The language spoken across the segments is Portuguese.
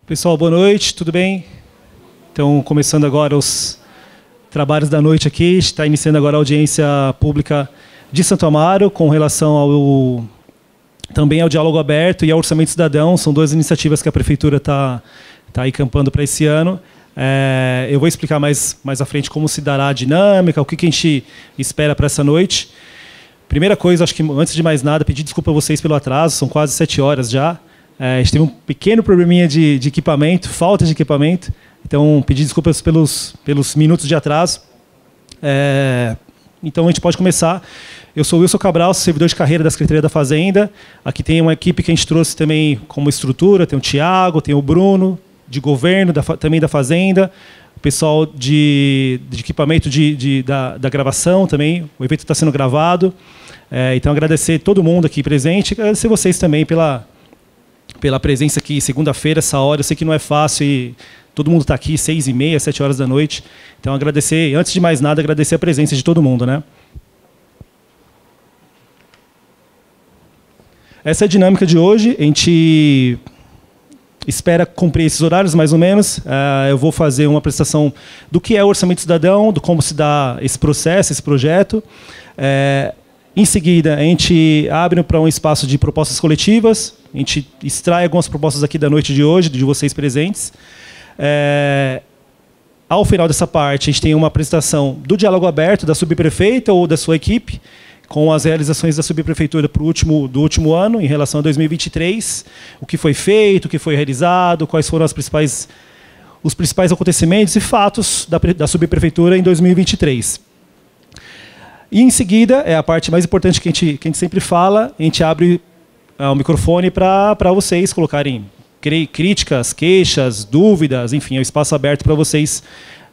Pessoal, boa noite, tudo bem? Então, começando agora os trabalhos da noite aqui, está iniciando agora a audiência pública de Santo Amaro com relação também ao diálogo aberto e ao orçamento cidadão. São duas iniciativas que a prefeitura está aí campando para esse ano. Eu vou explicar mais à frente como se dará a dinâmica, o que a gente espera para essa noite. Primeira coisa, acho que antes de mais nada, pedir desculpa a vocês pelo atraso, são quase 7 horas já. A gente teve um pequeno probleminha de equipamento, falta de equipamento, então pedir desculpas pelos minutos de atraso. Então a gente pode começar. Eu sou o Wilson Cabral, servidor de carreira da Secretaria da Fazenda. Aqui tem uma equipe que a gente trouxe também como estrutura, tem o Tiago, tem o Bruno, de governo, também da Fazenda, o pessoal de equipamento da gravação também, o evento está sendo gravado. Então agradecer todo mundo aqui presente, agradecer vocês também pela presença aqui, segunda-feira, essa hora. Eu sei que não é fácil e todo mundo está aqui, 6h30, 7 horas da noite. Então, agradecer, antes de mais nada, agradecer a presença de todo mundo, né? Essa é a dinâmica de hoje. A gente espera cumprir esses horários, mais ou menos. Eu vou fazer uma apresentação do que é o Orçamento Cidadão, do como se dá esse processo, esse projeto. Em seguida, a gente abre para um espaço de propostas coletivas. A gente extrai algumas propostas aqui da noite de hoje, de vocês presentes. Ao final dessa parte, a gente tem uma apresentação do diálogo aberto da subprefeita ou da sua equipe, com as realizações da subprefeitura do último ano, em relação a 2023, o que foi feito, o que foi realizado, quais foram os principais acontecimentos e fatos da subprefeitura em 2023. E, em seguida, é a parte mais importante que a gente sempre fala, a gente abre o microfone para vocês colocarem críticas, queixas, dúvidas, enfim, é um espaço aberto para vocês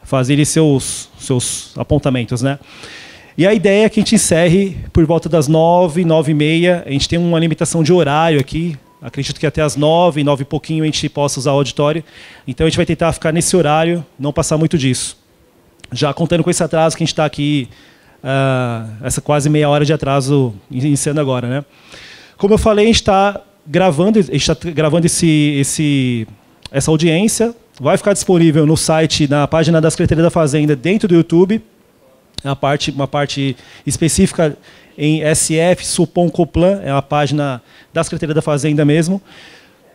fazerem seus apontamentos, né? E a ideia é que a gente encerre por volta das 9h, 9h30. A gente tem uma limitação de horário aqui, acredito que até as 9h, 9 e pouquinho a gente possa usar o auditório. Então a gente vai tentar ficar nesse horário, não passar muito disso. Já contando com esse atraso que a gente está aqui, essa quase meia hora de atraso iniciando agora, né? Como eu falei, a gente está gravando essa audiência. Vai ficar disponível no site, na página da Secretaria da Fazenda, dentro do YouTube. Uma parte específica em SF, Supom, Coplan, é a página da Secretaria da Fazenda mesmo.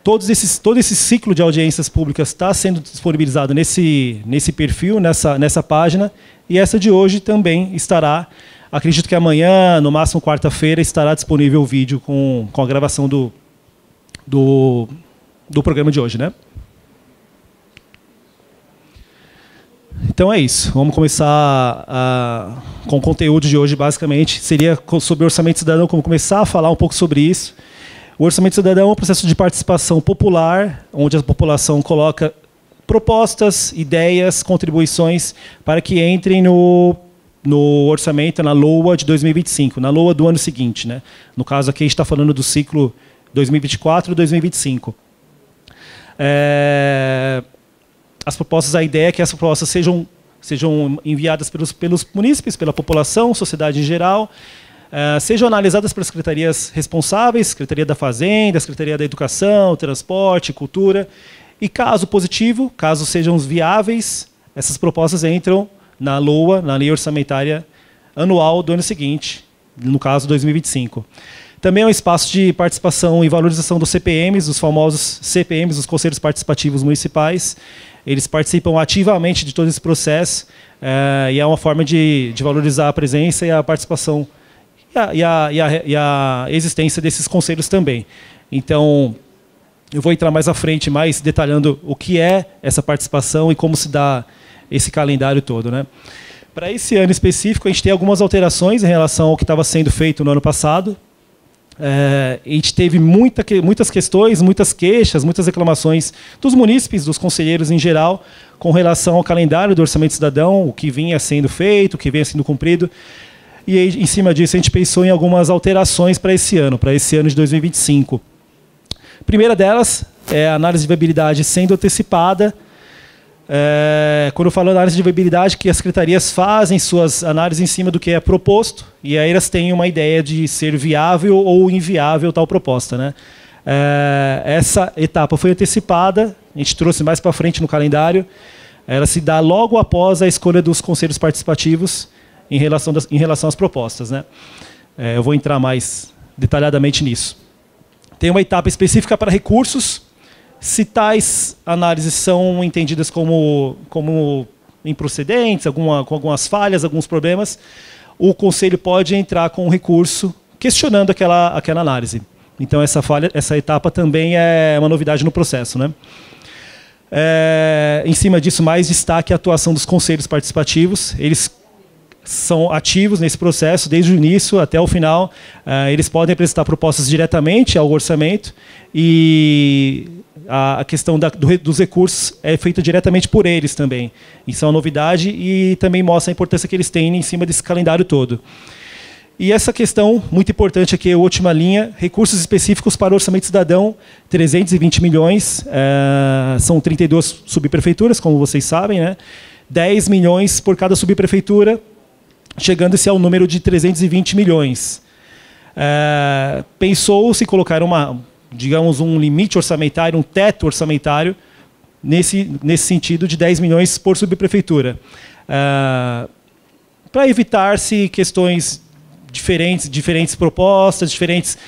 Todo esse ciclo de audiências públicas está sendo disponibilizado nesse perfil, nessa página. E essa de hoje também estará. Acredito que amanhã, no máximo quarta-feira, estará disponível o vídeo com a gravação do programa de hoje, né? Então é isso. Vamos começar com o conteúdo de hoje, basicamente. Seria sobre o Orçamento Cidadão, como começar a falar um pouco sobre isso. O Orçamento Cidadão é um processo de participação popular, onde a população coloca propostas, ideias, contribuições para que entrem no orçamento, na LOA de 2025, na LOA do ano seguinte, né? No caso aqui, a gente está falando do ciclo 2024 e 2025. A ideia é que as propostas sejam enviadas pelos munícipes, pela população, sociedade em geral, sejam analisadas pelas secretarias responsáveis, Secretaria da Fazenda, Secretaria da Educação, Transporte, Cultura, e caso positivo, caso sejam viáveis, essas propostas entram na LOA, na Lei Orçamentária Anual do ano seguinte, no caso 2025. Também é um espaço de participação e valorização dos CPMs, os famosos CPMs, os Conselhos Participativos Municipais. Eles participam ativamente de todo esse processo e é uma forma de valorizar a presença e a participação e a existência desses conselhos também. Então, eu vou entrar mais à frente, mais detalhando o que é essa participação e como se dá esse calendário todo, né? Para esse ano específico, a gente tem algumas alterações em relação ao que estava sendo feito no ano passado. A gente teve muitas questões, muitas queixas, muitas reclamações dos munícipes, dos conselheiros em geral, com relação ao calendário do Orçamento Cidadão, o que vinha sendo feito, o que vinha sendo cumprido. E aí, em cima disso, a gente pensou em algumas alterações para esse ano de 2025. A primeira delas é a análise de viabilidade sendo antecipada. Quando eu falo análise de viabilidade, que as secretarias fazem suas análises em cima do que é proposto, e aí elas têm uma ideia de ser viável ou inviável tal proposta, né? Essa etapa foi antecipada a gente trouxe mais para frente no calendário, ela se dá logo após a escolha dos conselhos participativos em relação às propostas, né? Eu vou entrar mais detalhadamente nisso. Tem uma etapa específica para recursos. Se tais análises são entendidas como improcedentes, com algumas falhas, alguns problemas, o conselho pode entrar com um recurso questionando aquela análise. Então, essa etapa também é uma novidade no processo, né? Em cima disso, mais destaque a atuação dos conselhos participativos. Eles são ativos nesse processo, desde o início até o final. Eles podem apresentar propostas diretamente ao orçamento e a questão dos recursos é feita diretamente por eles também. Isso é uma novidade e também mostra a importância que eles têm em cima desse calendário todo. E essa questão, muito importante aqui, a última linha, recursos específicos para o orçamento cidadão, 320 milhões, são 32 subprefeituras, como vocês sabem, né? 10 milhões por cada subprefeitura, chegando-se ao número de 320 milhões. Pensou-se colocar digamos, um limite orçamentário, um teto orçamentário, nesse sentido de 10 milhões por subprefeitura. Para evitar-se questões diferentes propostas, diferentes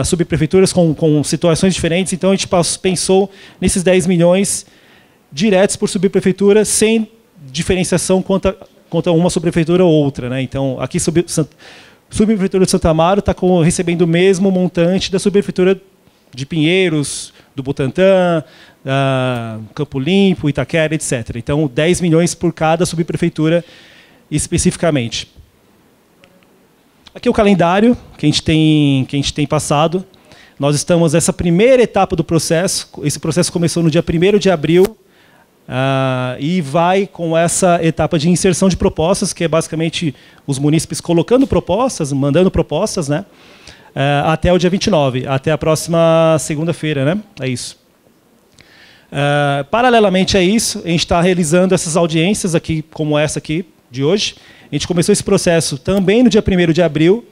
subprefeituras com situações diferentes. Então, a gente pensou nesses 10 milhões diretos por subprefeitura, sem diferenciação quanto a uma subprefeitura ou outra, né? Então, aqui, subprefeitura de Santo Amaro está recebendo o mesmo montante da subprefeitura de Pinheiros, do Butantã, Campo Limpo, Itaquera, etc. Então, 10 milhões por cada subprefeitura especificamente. Aqui é o calendário que a gente tem passado. Nós estamos nessa primeira etapa do processo. Esse processo começou no dia 1º de abril e vai com essa etapa de inserção de propostas, que é basicamente os munícipes colocando propostas, mandando propostas, né? Até o dia 29, até a próxima segunda-feira, né? É isso. Paralelamente a isso, a gente está realizando essas audiências aqui, como essa aqui de hoje. A gente começou esse processo também no dia 1º de abril,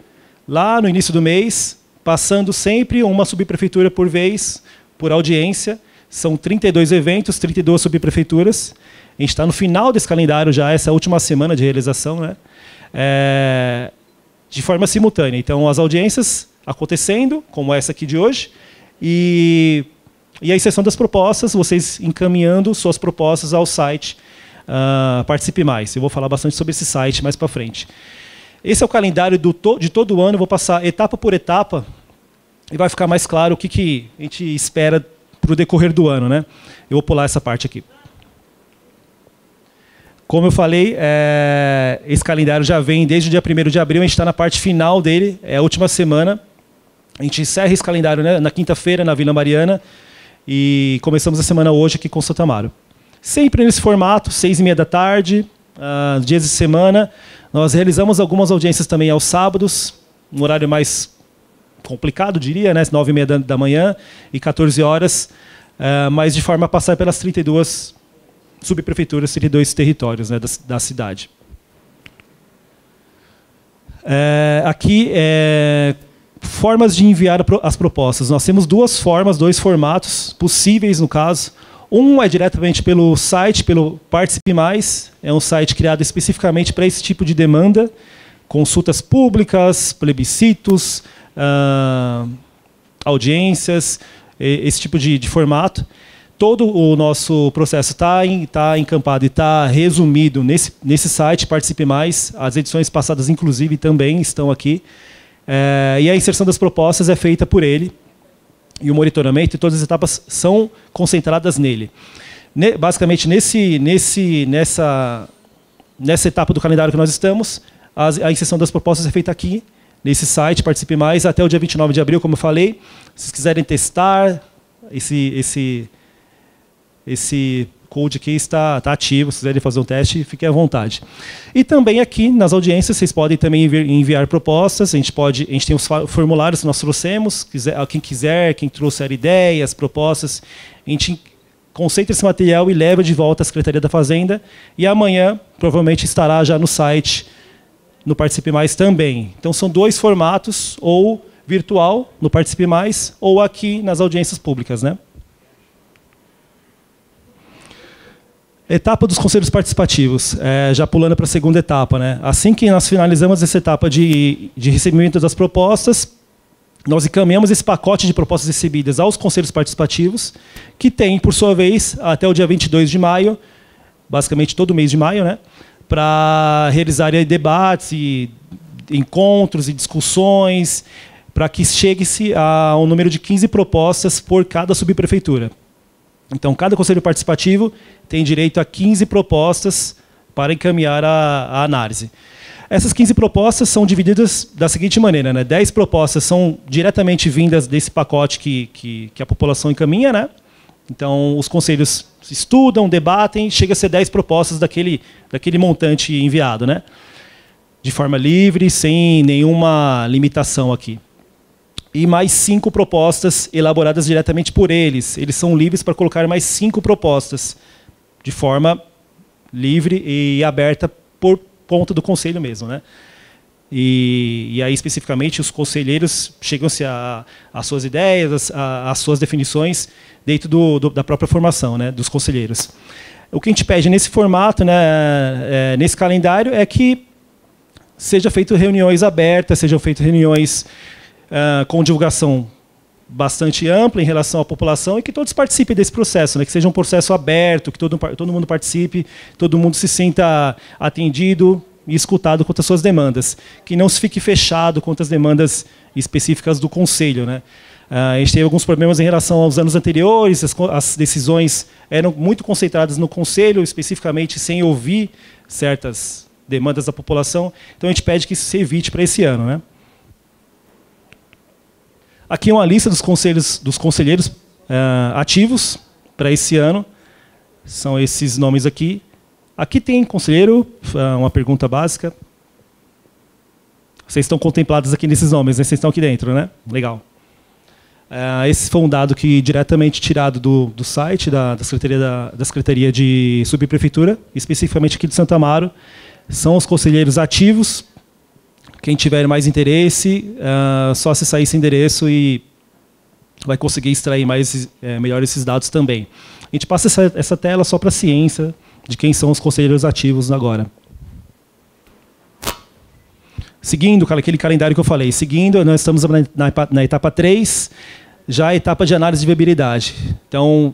lá no início do mês, passando sempre uma subprefeitura por vez, por audiência. São 32 eventos, 32 subprefeituras. A gente está no final desse calendário já, essa última semana de realização, né? De forma simultânea. Então, as audiências acontecendo, como essa aqui de hoje, e a inserção das propostas, vocês encaminhando suas propostas ao site Participe Mais. Eu vou falar bastante sobre esse site mais para frente. Esse é o calendário de todo o ano, eu vou passar etapa por etapa, e vai ficar mais claro o que a gente espera para o decorrer do ano, né? Eu vou pular essa parte aqui. Como eu falei, esse calendário já vem desde o dia 1º de abril, a gente está na parte final dele, é a última semana. A gente encerra esse calendário, né, na quinta-feira, na Vila Mariana, e começamos a semana hoje aqui com Santo Amaro. Sempre nesse formato, 6h30 da tarde, dias de semana. Nós realizamos algumas audiências também aos sábados, um horário mais complicado, diria, né, 9h30 da manhã e 14 horas, mas de forma a passar pelas 32 subprefeituras, 32 territórios, né, da cidade. Aqui, formas de enviar as propostas. Nós temos duas formas, dois formatos possíveis, no caso. Um é diretamente pelo site, pelo Participe Mais. É um site criado especificamente para esse tipo de demanda. Consultas públicas, plebiscitos, audiências, esse tipo de formato. Todo o nosso processo está encampado e está resumido nesse site, Participe Mais. As edições passadas, inclusive, também estão aqui. E a inserção das propostas é feita por ele. E o monitoramento e todas as etapas são concentradas nele. Basicamente, nessa etapa do calendário que nós estamos, a inserção das propostas é feita aqui, nesse site, Participe Mais, até o dia 29 de abril, como eu falei. Se vocês quiserem testar, esse code aqui está ativo, se quiserem fazer um teste, fiquem à vontade. E também aqui, nas audiências, vocês podem também enviar propostas. A gente tem os formulários que nós trouxemos, quem trouxer ideias, propostas, a gente concentra esse material e leva de volta à Secretaria da Fazenda, e amanhã, provavelmente, estará já no site, no Participe Mais também. Então, são dois formatos, ou virtual, no Participe Mais, ou aqui nas audiências públicas, né? Etapa dos conselhos participativos, já pulando para a segunda etapa, né? Assim que nós finalizamos essa etapa de recebimento das propostas, nós encaminhamos esse pacote de propostas recebidas aos conselhos participativos, que tem, por sua vez, até o dia 22 de maio, basicamente todo mês de maio, né? Para realizar debates, e encontros e discussões, para que chegue-se a um número de 15 propostas por cada subprefeitura. Então, cada conselho participativo tem direito a 15 propostas para encaminhar a análise. Essas 15 propostas são divididas da seguinte maneira, né? 10 propostas são diretamente vindas desse pacote que a população encaminha, né? Então, os conselhos estudam, debatem, chega a ser 10 propostas daquele montante enviado, né? De forma livre, sem nenhuma limitação aqui. E mais 5 propostas elaboradas diretamente por eles. Eles são livres para colocar mais 5 propostas, de forma livre e aberta por conta do conselho mesmo, né? E aí, especificamente, os conselheiros chegam-se às suas ideias, às suas definições, dentro da própria formação, né, dos conselheiros. O que a gente pede nesse formato, né, nesse calendário, é que sejam feitas reuniões abertas, sejam feitas reuniões com divulgação bastante ampla em relação à população e que todos participem desse processo, né? Que seja um processo aberto, que todo mundo participe, todo mundo se sinta atendido e escutado quanto às suas demandas, que não se fique fechado quanto às demandas específicas do Conselho, né? A gente teve alguns problemas em relação aos anos anteriores, as decisões eram muito concentradas no Conselho, especificamente sem ouvir certas demandas da população, então a gente pede que isso se evite para esse ano, né? Aqui é uma lista dos conselheiros ativos para esse ano. São esses nomes aqui. Aqui tem conselheiro, uma pergunta básica. Vocês estão contemplados aqui nesses nomes, né? Vocês estão aqui dentro, né? Legal. Esse foi um dado que diretamente tirado do site da Secretaria de Subprefeitura, especificamente aqui de Santo Amaro. São os conselheiros ativos. Quem tiver mais interesse, só acessar esse endereço e vai conseguir extrair melhor esses dados também. A gente passa essa tela só para a ciência de quem são os conselheiros ativos agora. Seguindo aquele calendário que eu falei, nós estamos na etapa 3, já a etapa de análise de viabilidade. Então,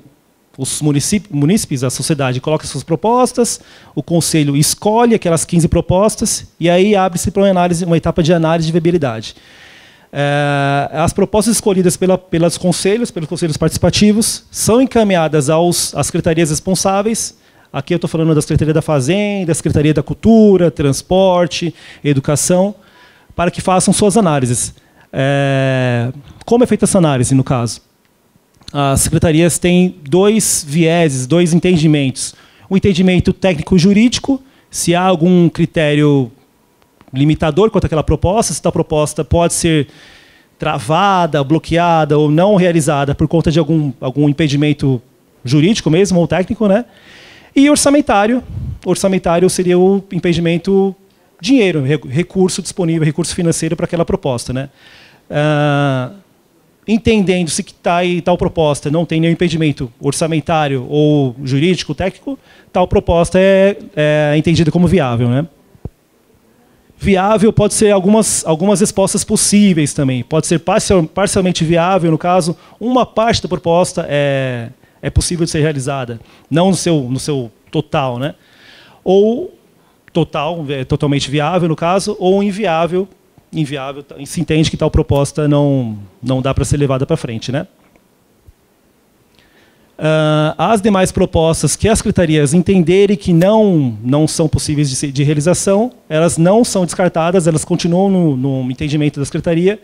os munícipes, a sociedade, coloca suas propostas, o conselho escolhe aquelas 15 propostas e aí abre-se para uma etapa de análise de viabilidade. As propostas escolhidas pelos conselhos participativos, são encaminhadas às secretarias responsáveis. Aqui eu estou falando da Secretaria da Fazenda, da Secretaria da Cultura, Transporte, Educação, para que façam suas análises. Como é feita essa análise, no caso? As secretarias têm 2 vieses, 2 entendimentos. O entendimento técnico-jurídico, se há algum critério limitador quanto àquela proposta, se a proposta pode ser travada, bloqueada ou não realizada por conta de algum impedimento jurídico mesmo, ou técnico, né? E orçamentário. Orçamentário seria o impedimento dinheiro, recurso disponível, recurso financeiro para aquela proposta, né? Entendendo-se que tal proposta não tem nenhum impedimento orçamentário ou jurídico, técnico, tal proposta é entendida como viável, né? Viável pode ser algumas respostas possíveis também. Pode ser parcialmente viável, no caso, uma parte da proposta é possível de ser realizada, não no seu total, né? Ou total, totalmente viável, no caso, ou inviável, se entende que tal proposta não dá para ser levada para frente, né? As demais propostas que as secretarias entenderem que não são possíveis de realização, elas não são descartadas, elas continuam no entendimento da secretaria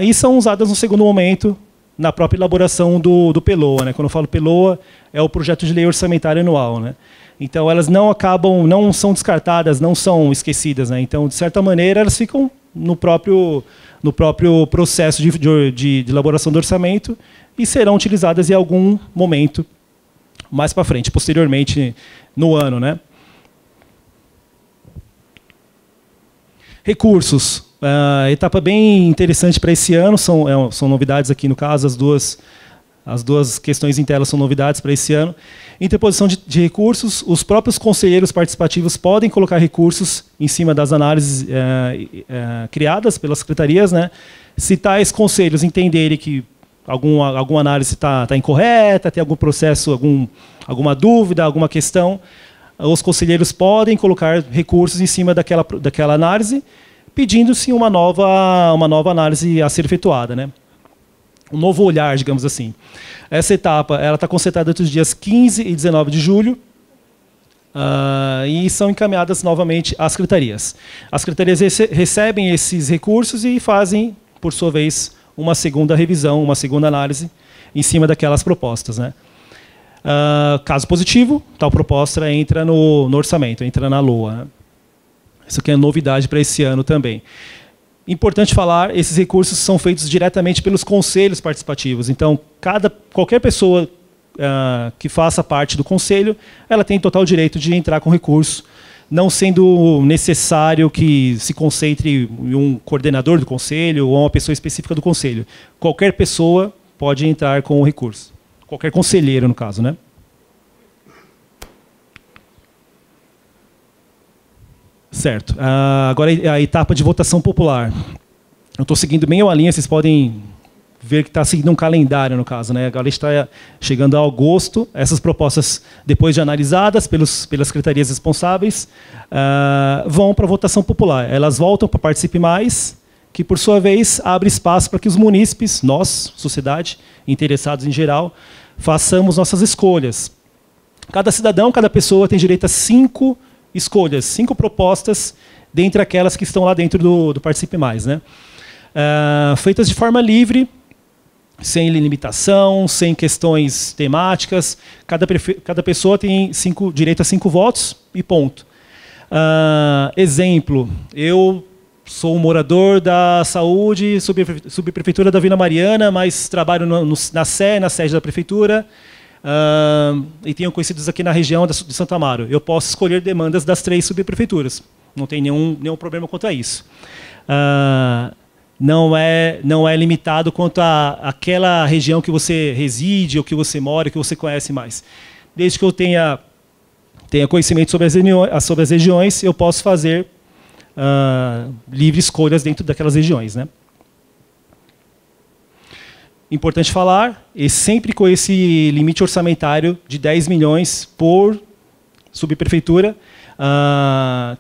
e são usadas no segundo momento na própria elaboração do PELOA, né? Quando eu falo PELOA, é o projeto de lei orçamentária anual, né? Então elas não são descartadas, não são esquecidas, né? Então, de certa maneira, elas ficam no próprio processo de elaboração do orçamento e serão utilizadas em algum momento mais para frente, posteriormente no ano, né? Recursos. Etapa bem interessante para esse ano, são novidades aqui, no caso, as duas As duas questões em tela são novidades para esse ano. Interposição de recursos. Os próprios conselheiros participativos podem colocar recursos em cima das análises criadas pelas secretarias, né? Se tais conselhos entenderem que alguma análise está incorreta, tem algum processo, alguma dúvida, alguma questão, os conselheiros podem colocar recursos em cima daquela análise, pedindo-se uma nova análise a ser efetuada, né? Um novo olhar, digamos assim. Essa etapa está concentrada entre os dias 15 e 19 de julho e são encaminhadas novamente às secretarias. As secretarias recebem esses recursos e fazem, por sua vez, uma segunda revisão, uma segunda análise em cima daquelas propostas, né? Caso positivo, tal proposta entra no orçamento, entra na LOA, né? Isso aqui é novidade para esse ano também. Importante falar, esses recursos são feitos diretamente pelos conselhos participativos. Então, qualquer pessoa que faça parte do conselho, ela tem total direito de entrar com recurso, não sendo necessário que se concentre em um coordenador do conselho ou uma pessoa específica do conselho. Qualquer pessoa pode entrar com o recurso. Qualquer conselheiro, no caso, né? Certo. Agora a etapa de votação popular. Eu estou seguindo bem a linha, vocês podem ver que está seguindo um calendário, no caso, né? Agora está chegando a agosto. Essas propostas, depois de analisadas pelas secretarias responsáveis, vão para a votação popular. Elas voltam para Participe Mais, que, por sua vez, abre espaço para que os munícipes, nós, sociedade, interessados em geral, façamos nossas escolhas. Cada cidadão, cada pessoa tem direito a 5 escolhas, 5 propostas, dentre aquelas que estão lá dentro do Participe Mais, né? Feitas de forma livre, sem limitação, sem questões temáticas. Cada pessoa tem direito a 5 votos e ponto. Exemplo, eu sou um morador da Saúde, subprefeitura da Vila Mariana, mas trabalho na sede da prefeitura, e tenho conhecidos aqui na região de Santo Amaro. Eu posso escolher demandas das 3 subprefeituras. Não tem nenhum problema quanto a isso. Não é limitado quanto àquela região que você reside, ou que você mora, que você conhece mais. Desde que eu tenha conhecimento sobre as regiões, eu posso fazer livre escolhas dentro daquelas regiões, né? Importante falar, e sempre com esse limite orçamentário de 10 milhões por subprefeitura,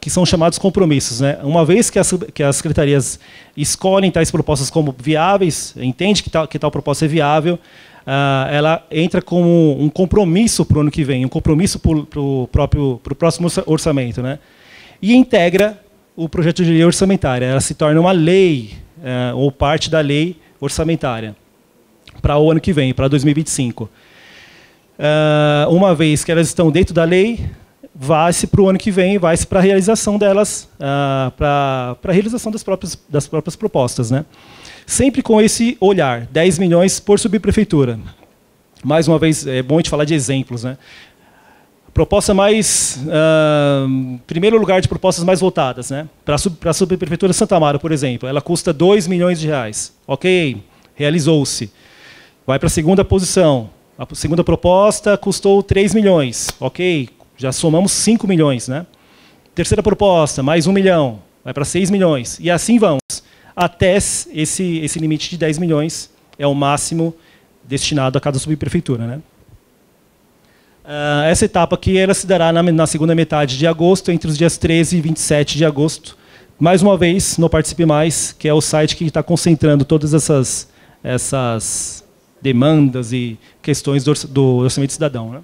que são chamados compromissos, né? Uma vez que as secretarias escolhem tais propostas como viáveis, entende que tal proposta é viável, ela entra como um compromisso para o ano que vem, um compromisso para o próximo orçamento, né? E integra o projeto de lei orçamentária. Ela se torna uma lei, ou parte da lei orçamentária, para o ano que vem, para 2025. Uma vez que elas estão dentro da lei, vai-se para o ano que vem, vai-se para a realização delas, para a realização das próprias propostas, né? Sempre com esse olhar, 10 milhões por subprefeitura. Mais uma vez, é bom a gente falar de exemplos, né? Proposta mais... primeiro lugar de propostas mais votadas, né? Para a subprefeitura de Santo Amaro, por exemplo, ela custa 2 milhões de reais. Ok, realizou-se. Vai para a segunda posição. A segunda proposta custou 3 milhões. Ok, já somamos 5 milhões, né? Terceira proposta, mais 1 milhão. Vai para 6 milhões. E assim vamos. Até esse limite de 10 milhões é o máximo destinado a cada subprefeitura, né? Essa etapa aqui ela se dará na segunda metade de agosto, entre os dias 13 e 27 de agosto. Mais uma vez, no Participe Mais, que é o site que está concentrando todas essas demandas e questões do orçamento cidadão, né?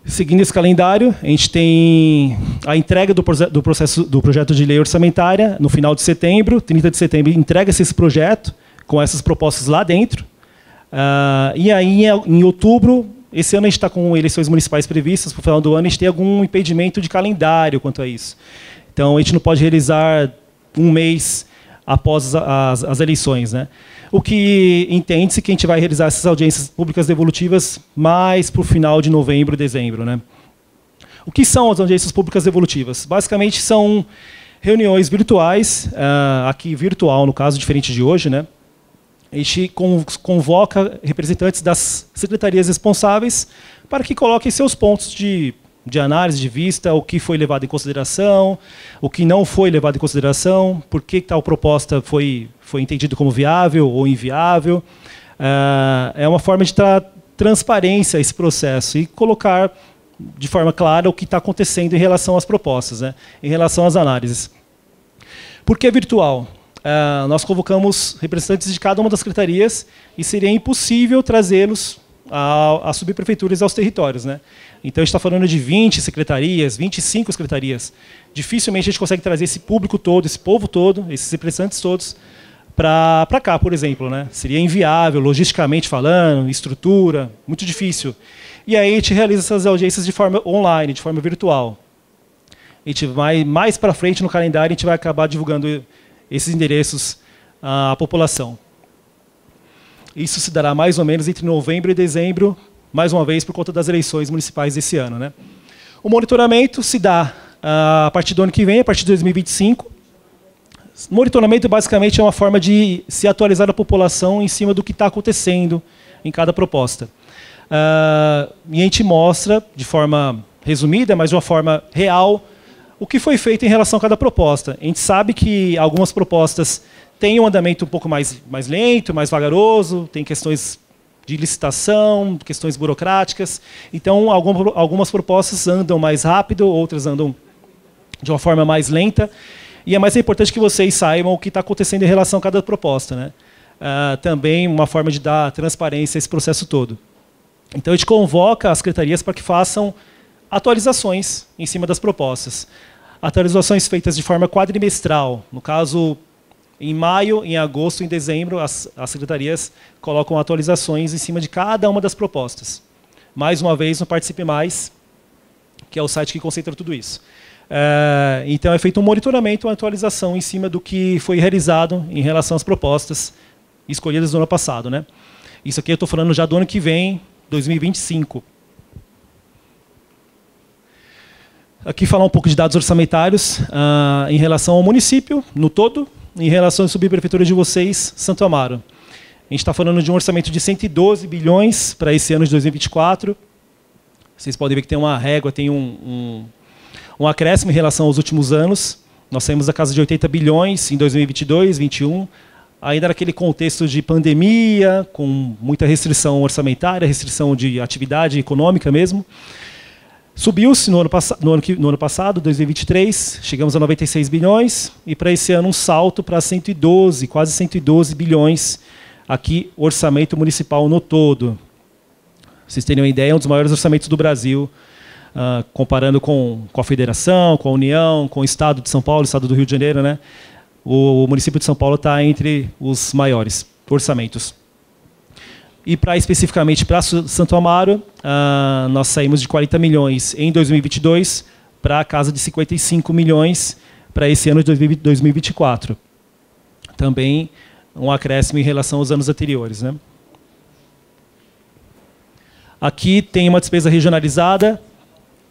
Seguindo esse calendário, a gente tem a entrega do projeto de lei orçamentária no final de setembro. 30 de setembro entrega-se esse projeto com essas propostas lá dentro. E aí, em outubro, esse ano a gente está com eleições municipais previstas. Para o final do ano, a gente tem algum impedimento de calendário quanto a isso. Então, a gente não pode realizar um mês após as eleições, né? O que entende-se que a gente vai realizar essas audiências públicas devolutivas mais para o final de novembro, dezembro, né? O que são as audiências públicas devolutivas? Basicamente são reuniões virtuais, aqui virtual no caso, diferente de hoje, né? a gente convoca representantes das secretarias responsáveis para que coloquem seus pontos de análise, de vista, o que foi levado em consideração, o que não foi levado em consideração, por que tal proposta foi entendido como viável ou inviável. É uma forma de dar transparência a esse processo e colocar de forma clara o que está acontecendo em relação às propostas, né, em relação às análises. Por que virtual? Nós convocamos representantes de cada uma das secretarias e seria impossível trazê-los às subprefeituras e aos territórios, né? Então, a gente está falando de 20 secretarias, 25 secretarias. Dificilmente a gente consegue trazer esse público todo, esse povo todo, esses representantes todos, para cá, por exemplo, né? Seria inviável, logisticamente falando, estrutura, muito difícil. E aí a gente realiza essas audiências de forma online, de forma virtual. A gente vai mais para frente no calendário, a gente vai acabar divulgando esses endereços à população. Isso se dará mais ou menos entre novembro e dezembro, mais uma vez por conta das eleições municipais desse ano, né? O monitoramento se dá a partir do ano que vem, a partir de 2025. O monitoramento basicamente é uma forma de se atualizar a população em cima do que está acontecendo em cada proposta. E a gente mostra, de forma resumida, mas de uma forma real, o que foi feito em relação a cada proposta. A gente sabe que algumas propostas têm um andamento um pouco mais lento, mais vagaroso, tem questões de licitação, questões burocráticas. Então, algumas propostas andam mais rápido, outras andam de uma forma mais lenta. E é mais importante que vocês saibam o que está acontecendo em relação a cada proposta, né? Também uma forma de dar transparência a esse processo todo. Então, a gente convoca as secretarias para que façam atualizações em cima das propostas. Atualizações feitas de forma quadrimestral. No caso, em maio, em agosto, em dezembro, as secretarias colocam atualizações em cima de cada uma das propostas. Mais uma vez, no Participe Mais, que é o site que concentra tudo isso. Então, é feito um monitoramento, uma atualização em cima do que foi realizado em relação às propostas escolhidas no ano passado, né? Isso aqui eu estou falando já do ano que vem, 2025. Aqui falar um pouco de dados orçamentários em relação ao município, no todo, em relação à subprefeitura de vocês, Santo Amaro. A gente está falando de um orçamento de 112 bilhões para esse ano de 2024. Vocês podem ver que tem uma régua, tem um acréscimo em relação aos últimos anos. Nós saímos da casa de 80 bilhões em 2022, 2021, ainda naquele contexto de pandemia, com muita restrição orçamentária, restrição de atividade econômica mesmo. Subiu-se no ano passado, 2023, chegamos a 96 bilhões, e para esse ano um salto para 112, quase 112 bilhões, aqui orçamento municipal no todo. Vocês terem uma ideia, é um dos maiores orçamentos do Brasil, comparando com a Federação, com a União, com o Estado de São Paulo, o Estado do Rio de Janeiro, né? O município de São Paulo está entre os maiores orçamentos. E especificamente para Santo Amaro, nós saímos de 40 milhões em 2022 para a casa de 55 milhões para esse ano de 2024. Também um acréscimo em relação aos anos anteriores, né? Aqui tem uma despesa regionalizada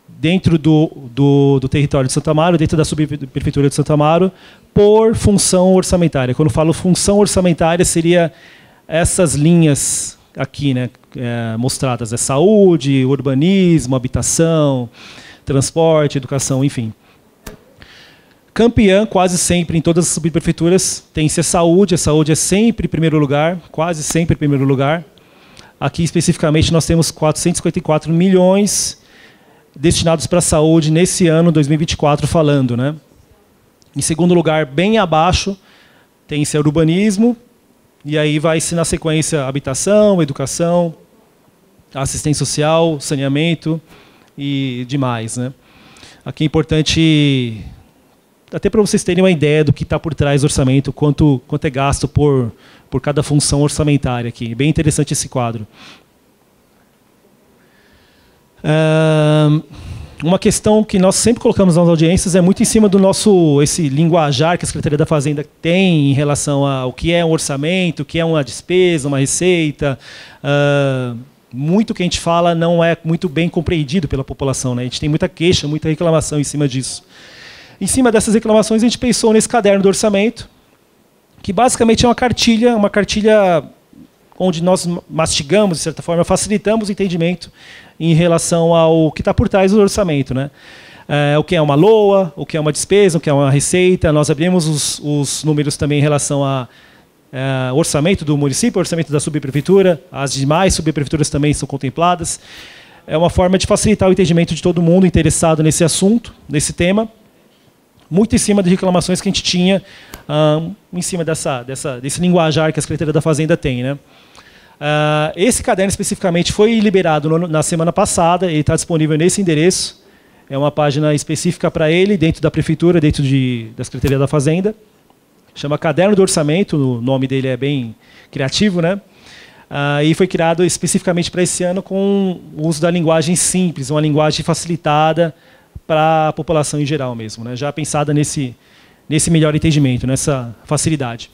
dentro do território de Santo Amaro, dentro da subprefeitura de Santo Amaro, por função orçamentária. Quando eu falo função orçamentária, seria essas linhas aqui, né, mostradas, saúde, urbanismo, habitação, transporte, educação, enfim. Campeã, quase sempre, em todas as subprefeituras, tem-se a saúde é sempre em primeiro lugar, quase sempre em primeiro lugar. Aqui, especificamente, nós temos 454 milhões destinados para a saúde nesse ano, 2024, falando, né? Em segundo lugar, bem abaixo, tem-se urbanismo, e aí vai-se na sequência habitação, educação, assistência social, saneamento e demais, né? Aqui é importante, até para vocês terem uma ideia do que está por trás do orçamento, quanto é gasto por cada função orçamentária aqui. Bem interessante esse quadro. Uma questão que nós sempre colocamos nas audiências é muito em cima do esse linguajar que a Secretaria da Fazenda tem em relação ao que é um orçamento, o que é uma despesa, uma receita. Muito que a gente fala não é muito bem compreendido pela população, né? A gente tem muita queixa, muita reclamação em cima disso. Em cima dessas reclamações, a gente pensou nesse caderno do orçamento, que basicamente é uma cartilha onde nós mastigamos, de certa forma, facilitamos o entendimento em relação ao que está por trás do orçamento, né? O que é uma LOA, o que é uma despesa, o que é uma receita. Nós abrimos os números também em relação a orçamento do município, orçamento da subprefeitura, as demais subprefeituras também são contempladas. É uma forma de facilitar o entendimento de todo mundo interessado nesse assunto, nesse tema, muito em cima de reclamações que a gente tinha, em cima desse linguajar que a Secretaria da Fazenda tem, né? Esse caderno especificamente foi liberado na semana passada, ele está disponível nesse endereço. É uma página específica para ele, dentro da Prefeitura, dentro da Secretaria da Fazenda. Chama Caderno do Orçamento, o nome dele é bem criativo, né? E foi criado especificamente para esse ano com o uso da linguagem simples, uma linguagem facilitada para a população em geral mesmo, né? Já pensada nesse melhor entendimento, nessa facilidade.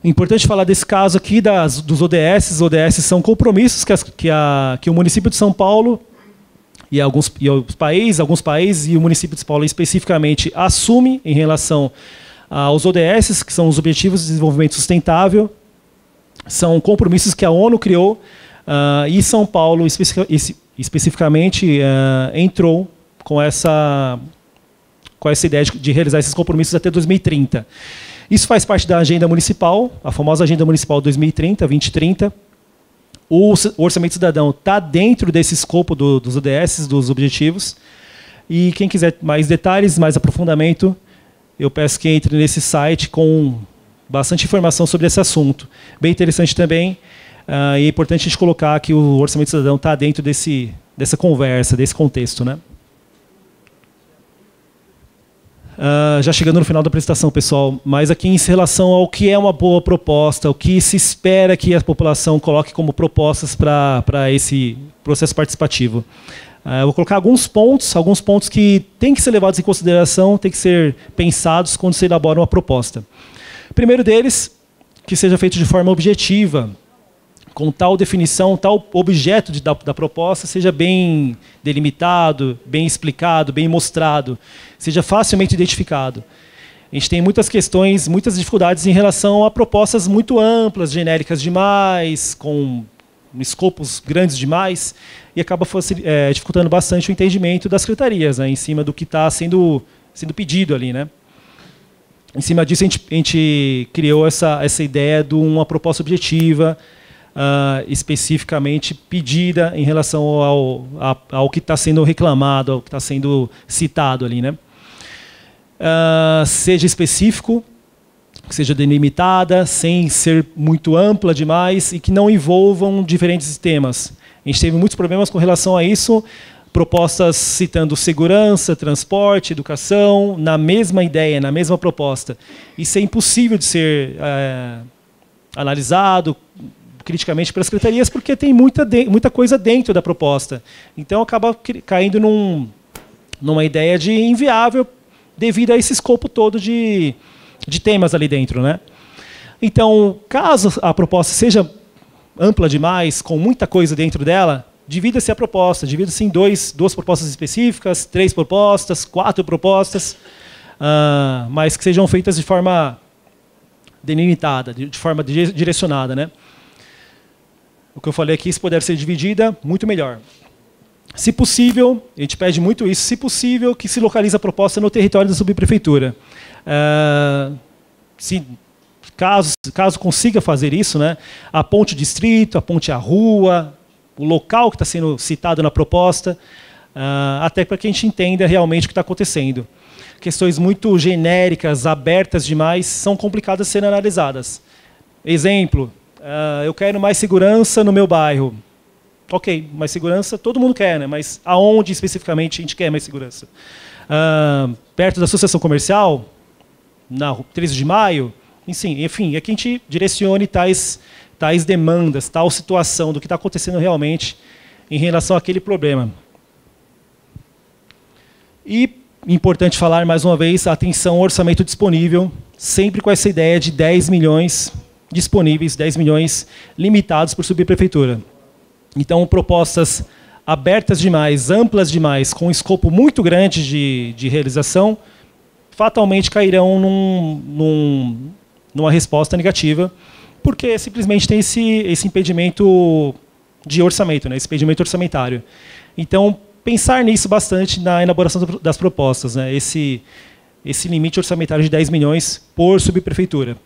Importante falar desse caso aqui dos ODS. Os ODS são compromissos que o município de São Paulo e alguns países e o município de São Paulo especificamente assume em relação aos ODS, que são os Objetivos de Desenvolvimento Sustentável. São compromissos que a ONU criou e São Paulo especificamente entrou com essa ideia de realizar esses compromissos até 2030. Isso faz parte da agenda municipal, a famosa agenda municipal 2030. O Orçamento Cidadão está dentro desse escopo dos ODS, dos objetivos. E quem quiser mais detalhes, mais aprofundamento, eu peço que entre nesse site com bastante informação sobre esse assunto. Bem interessante também, e é importante a gente colocar que o Orçamento Cidadão está dentro dessa conversa, desse contexto, né? Já chegando no final da apresentação, pessoal, mas aqui em relação ao que é uma boa proposta, o que se espera que a população coloque como propostas para esse processo participativo. Eu vou colocar alguns pontos que têm que ser levados em consideração, têm que ser pensados quando se elabora uma proposta. O primeiro deles, que seja feito de forma objetiva, com tal definição, tal objeto da proposta seja bem delimitado, bem explicado, bem mostrado, seja facilmente identificado. A gente tem muitas questões, muitas dificuldades em relação a propostas muito amplas, genéricas demais, com escopos grandes demais, e acaba dificultando bastante o entendimento das secretarias, né, em cima do que está sendo pedido ali, né? Em cima disso, a gente criou essa ideia de uma proposta objetiva, especificamente pedida em relação ao que está sendo reclamado, ao que está sendo citado ali, né? Seja específico, que seja delimitada, sem ser muito ampla demais e que não envolvam diferentes temas. A gente teve muitos problemas com relação a isso, propostas citando segurança, transporte, educação, na mesma ideia, na mesma proposta. Isso é impossível de ser analisado criticamente pelas secretarias, porque tem muita coisa dentro da proposta. Então, acaba caindo numa ideia de inviável devido a esse escopo todo de temas ali dentro, né? Então, caso a proposta seja ampla demais, com muita coisa dentro dela, divida-se a proposta, divida-se em duas propostas específicas, 3 propostas, 4 propostas, mas que sejam feitas de forma delimitada, de forma direcionada, né? O que eu falei aqui, se puder ser dividida, muito melhor. Se possível, a gente pede muito isso, se possível, que se localize a proposta no território da subprefeitura. Caso consiga fazer isso, né, aponte o distrito, aponte a rua, o local que está sendo citado na proposta, até para que a gente entenda realmente o que está acontecendo. Questões muito genéricas, abertas demais, são complicadas de serem analisadas. Exemplo, eu quero mais segurança no meu bairro. Ok, mais segurança todo mundo quer, né? Mas aonde especificamente a gente quer mais segurança? Perto da associação comercial? Na 13 de maio? Enfim, aqui a gente direcione tais demandas, tal situação do que está acontecendo realmente em relação àquele problema. E, importante falar mais uma vez, atenção ao orçamento disponível, sempre com essa ideia de 10 milhões disponíveis, 10 milhões limitados por subprefeitura. Então, propostas abertas demais, amplas demais, com um escopo muito grande de realização, fatalmente cairão numa resposta negativa, porque simplesmente tem esse impedimento de orçamento, né, esse impedimento orçamentário. Então, pensar nisso bastante na elaboração das propostas, né, esse limite orçamentário de 10 milhões por subprefeitura.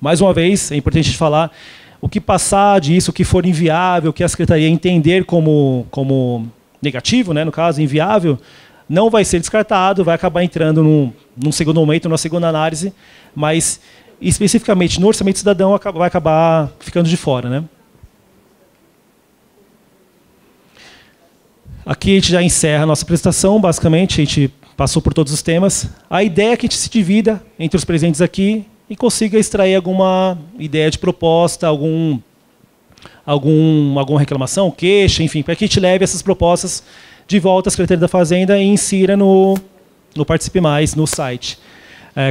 Mais uma vez, é importante falar, o que passar disso, o que for inviável, o que a Secretaria entender como negativo, né, no caso, inviável, não vai ser descartado, vai acabar entrando num segundo momento, numa segunda análise, mas especificamente no orçamento cidadão vai acabar ficando de fora, né? Aqui a gente já encerra a nossa apresentação, basicamente, a gente passou por todos os temas. A ideia é que a gente se divida entre os presentes aqui e consiga extrair alguma ideia de proposta, alguma reclamação, queixa, enfim, para que a gente leve essas propostas de volta à Secretaria da Fazenda e insira no Participe Mais, no site.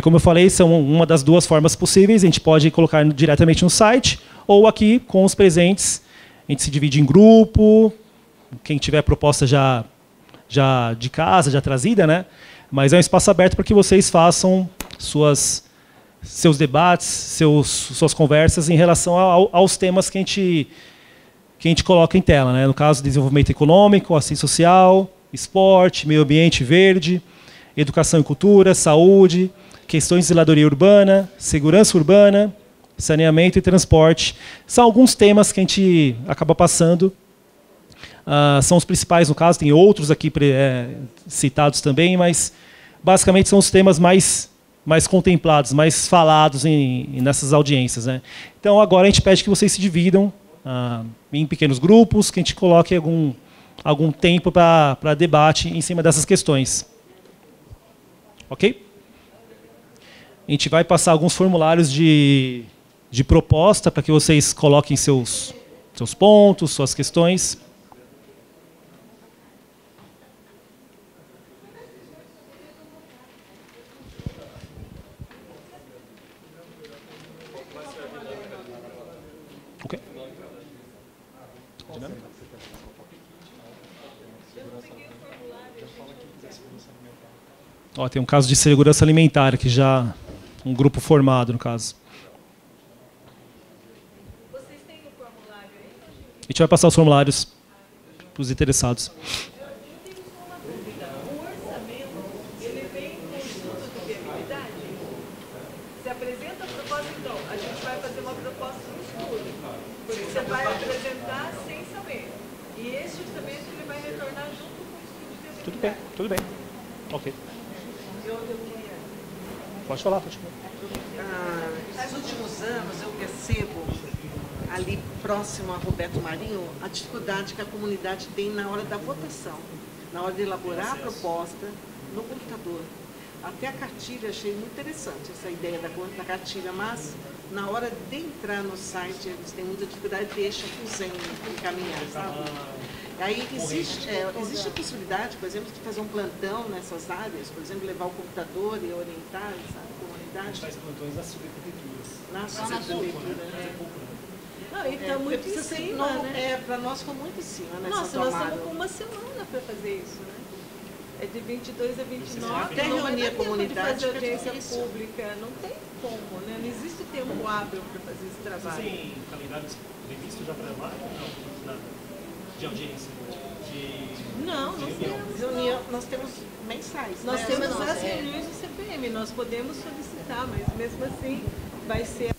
Como eu falei, são uma das duas formas possíveis. A gente pode colocar diretamente no site ou aqui com os presentes. A gente se divide em grupo. Quem tiver proposta já de casa, já trazida, né? Mas é um espaço aberto para que vocês façam seus debates, suas conversas em relação aos temas que a gente coloca em tela, né? No caso, desenvolvimento econômico, assistência social, esporte, meio ambiente verde, educação e cultura, saúde, questões de zeladoria urbana, segurança urbana, saneamento e transporte. São alguns temas que a gente acaba passando. São os principais, no caso, tem outros aqui citados também, mas basicamente são os temas mais contemplados, mais falados nessas audiências, né? Então, agora a gente pede que vocês se dividam em pequenos grupos, que a gente coloque algum tempo para debate em cima dessas questões. Ok? A gente vai passar alguns formulários de proposta para que vocês coloquem seus pontos, suas questões. Ok. Ó, tem um caso de segurança alimentar aqui já, um grupo formado, no caso. Vocês têm o formulário aí? A gente vai passar os formulários para os interessados. Eu tenho só uma dúvida. O orçamento, ele vem com estudo de viabilidade? Se apresenta a proposta, então, a gente vai fazer uma proposta de estudo. Porque você vai apresentar sem saber. E esse orçamento ele vai retornar junto com o estudo de viabilidade. Tudo bem. Ok. Eu queria... Pode falar, pode falar. Nos últimos anos eu percebo, ali próximo a Roberto Marinho, a dificuldade que a comunidade tem na hora da votação, na hora de elaborar a proposta no computador. Até a cartilha, achei muito interessante essa ideia da cartilha, mas na hora de entrar no site eles têm muita dificuldade de deixar encaminhar, sabe? Aí existe a possibilidade, por exemplo, de fazer um plantão nessas áreas, por exemplo, levar o computador e orientar, sabe, a comunidade. A gente faz plantões nas subprefeituras. Na subprefeitura, né? Não, e está muito em cima, né? Para nós ficou muito em cima nessa Nossa, nós tomada. estamos com uma semana para fazer isso, né? É de 22 a 29. Até não vai reunir dar a tempo comunidade, de fazer fica audiência difícil. pública. Não tem como, né? Não existe tempo hábil para fazer esse trabalho. Tem calendários previstos já para lá? Não, nada. De audiência? Não temos. Reunião, nós temos mensais. Nós né? temos as reuniões do CPM, nós podemos solicitar, mas mesmo assim vai ser.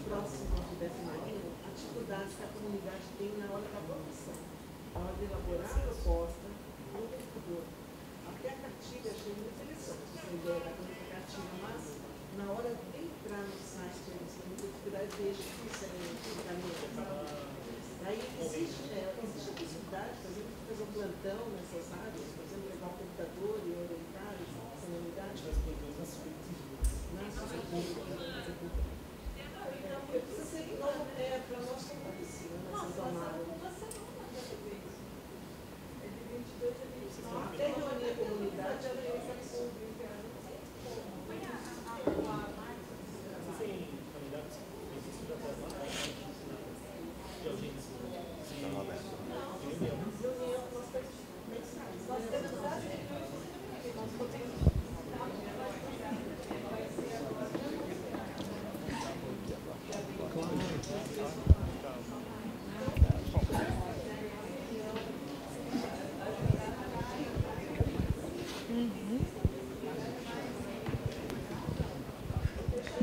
Próximo ao Roberto Marinho, a dificuldade que a comunidade tem na hora da votação, na hora de elaborar a proposta no computador. Até a cartilha achei muito interessante essa ideia da cartilha, mas na hora de entrar no site eles têm muita dificuldade de deixar o caminho, sabe? Aí existe a possibilidade, por exemplo, de fazer um plantão nessas áreas, por exemplo, levar o computador e orientar a comunidade. Para nós foi muito em cima nessa tomada. Uma semana para fazer isso. É de 22 a 29. Até reunir a comunidade, a audiência pública. Não tem como.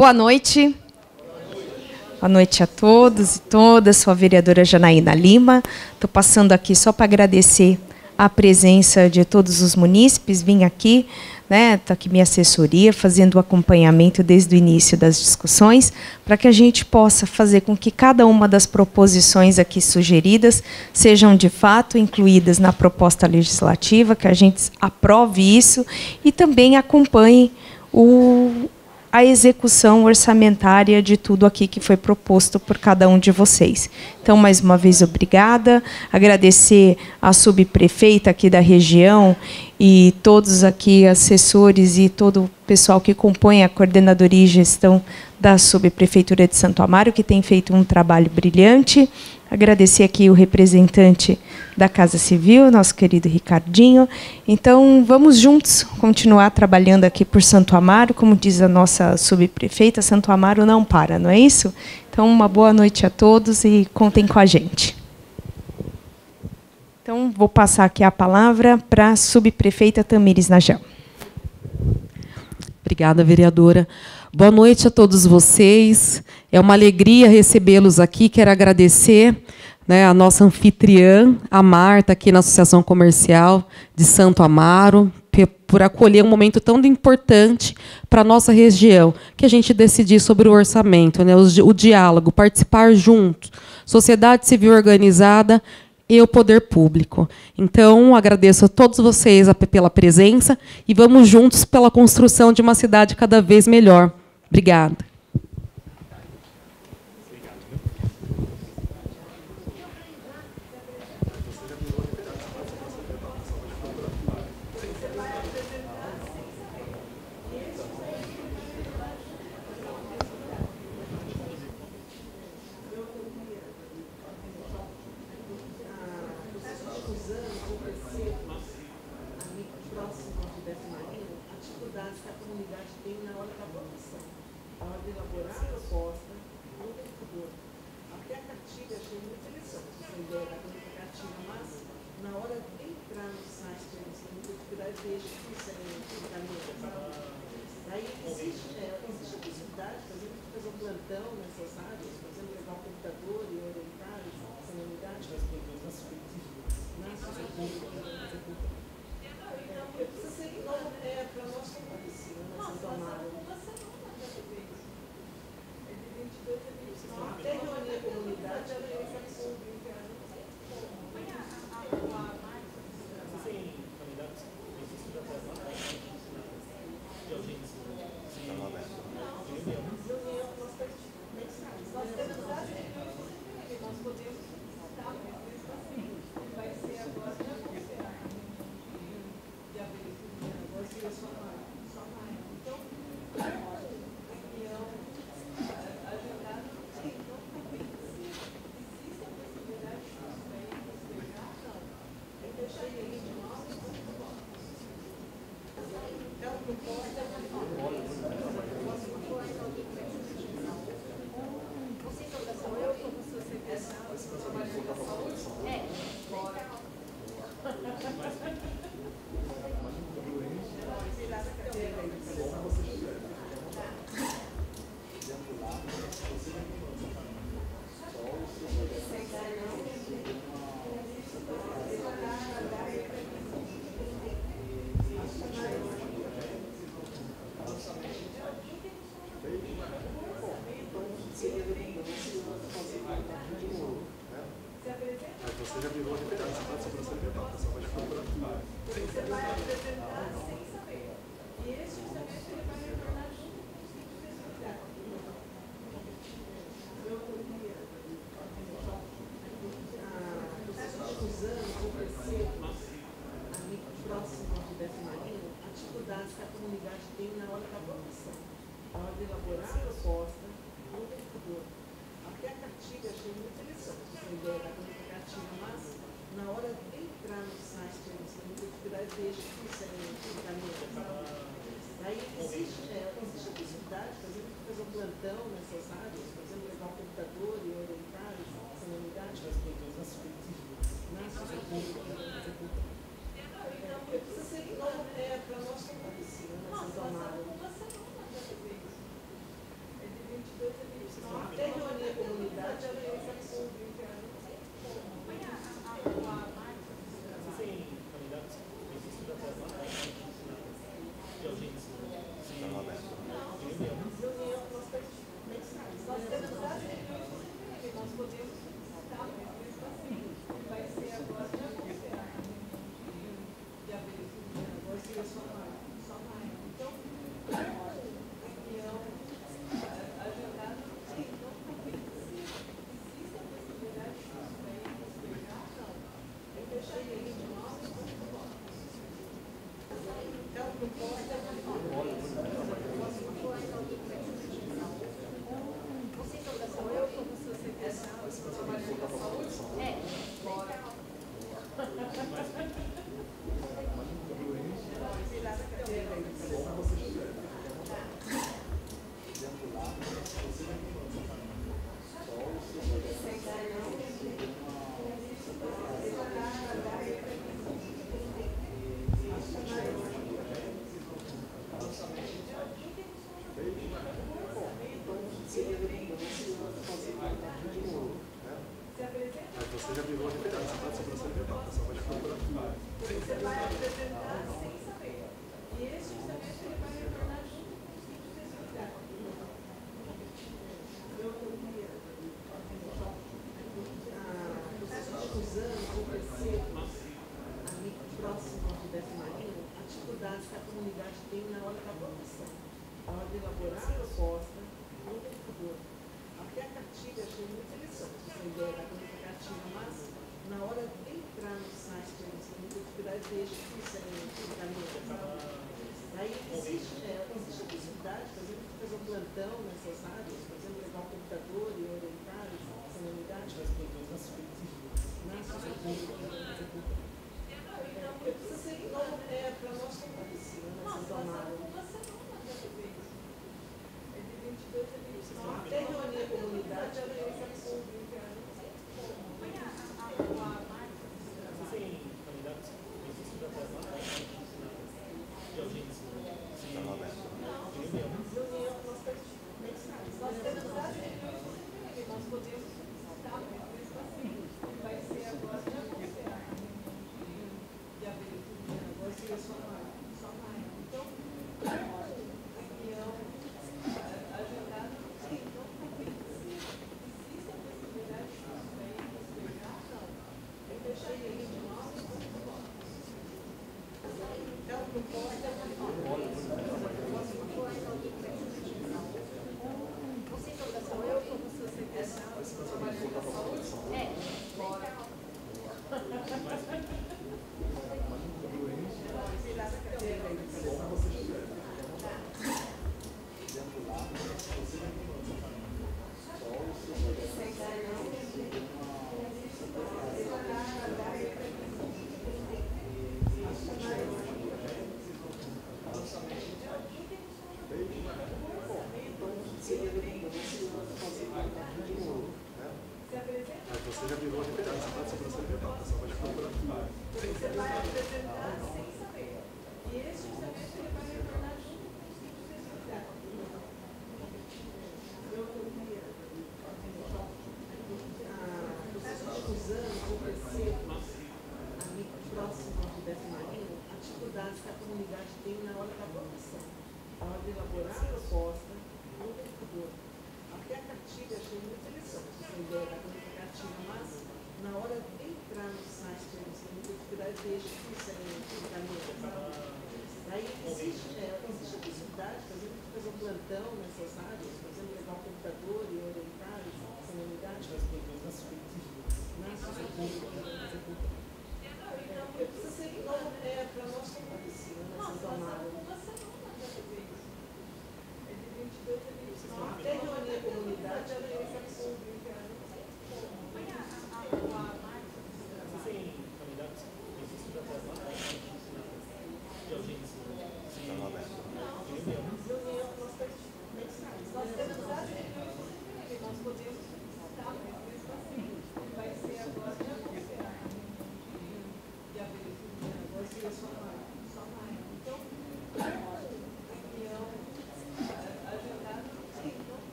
Boa noite. Boa noite a todos e todas. Sou a vereadora Janaína Lima. Estou passando aqui só para agradecer a presença de todos os munícipes. Vim aqui, né, está aqui minha assessoria, fazendo o acompanhamento desde o início das discussões, para que a gente possa fazer com que cada uma das proposições aqui sugeridas sejam, de fato, incluídas na proposta legislativa, que a gente aprove isso e também acompanhe a execução orçamentária de tudo aqui que foi proposto por cada um de vocês. Então, mais uma vez, obrigada. Agradecer à subprefeita aqui da região e todos aqui, assessores e todo o pessoal que compõe a coordenadoria e gestão da subprefeitura de Santo Amaro, que tem feito um trabalho brilhante. Agradecer aqui o representante da Casa Civil, nosso querido Ricardinho. Então, vamos juntos continuar trabalhando aqui por Santo Amaro. Como diz a nossa subprefeita, Santo Amaro não para, não é isso? Então, uma boa noite a todos e contem com a gente. Então, vou passar aqui a palavra para a subprefeita Tamires Nagel. Obrigada, vereadora. Boa noite a todos vocês. É uma alegria recebê-los aqui. Quero agradecer, né, a nossa anfitriã, a Marta, aqui na Associação Comercial de Santo Amaro, por acolher um momento tão importante para a nossa região, que a gente decidir sobre o orçamento, né, o diálogo, participar juntos, sociedade civil organizada e o poder público. Então, agradeço a todos vocês pela presença e vamos juntos pela construção de uma cidade cada vez melhor. Obrigada.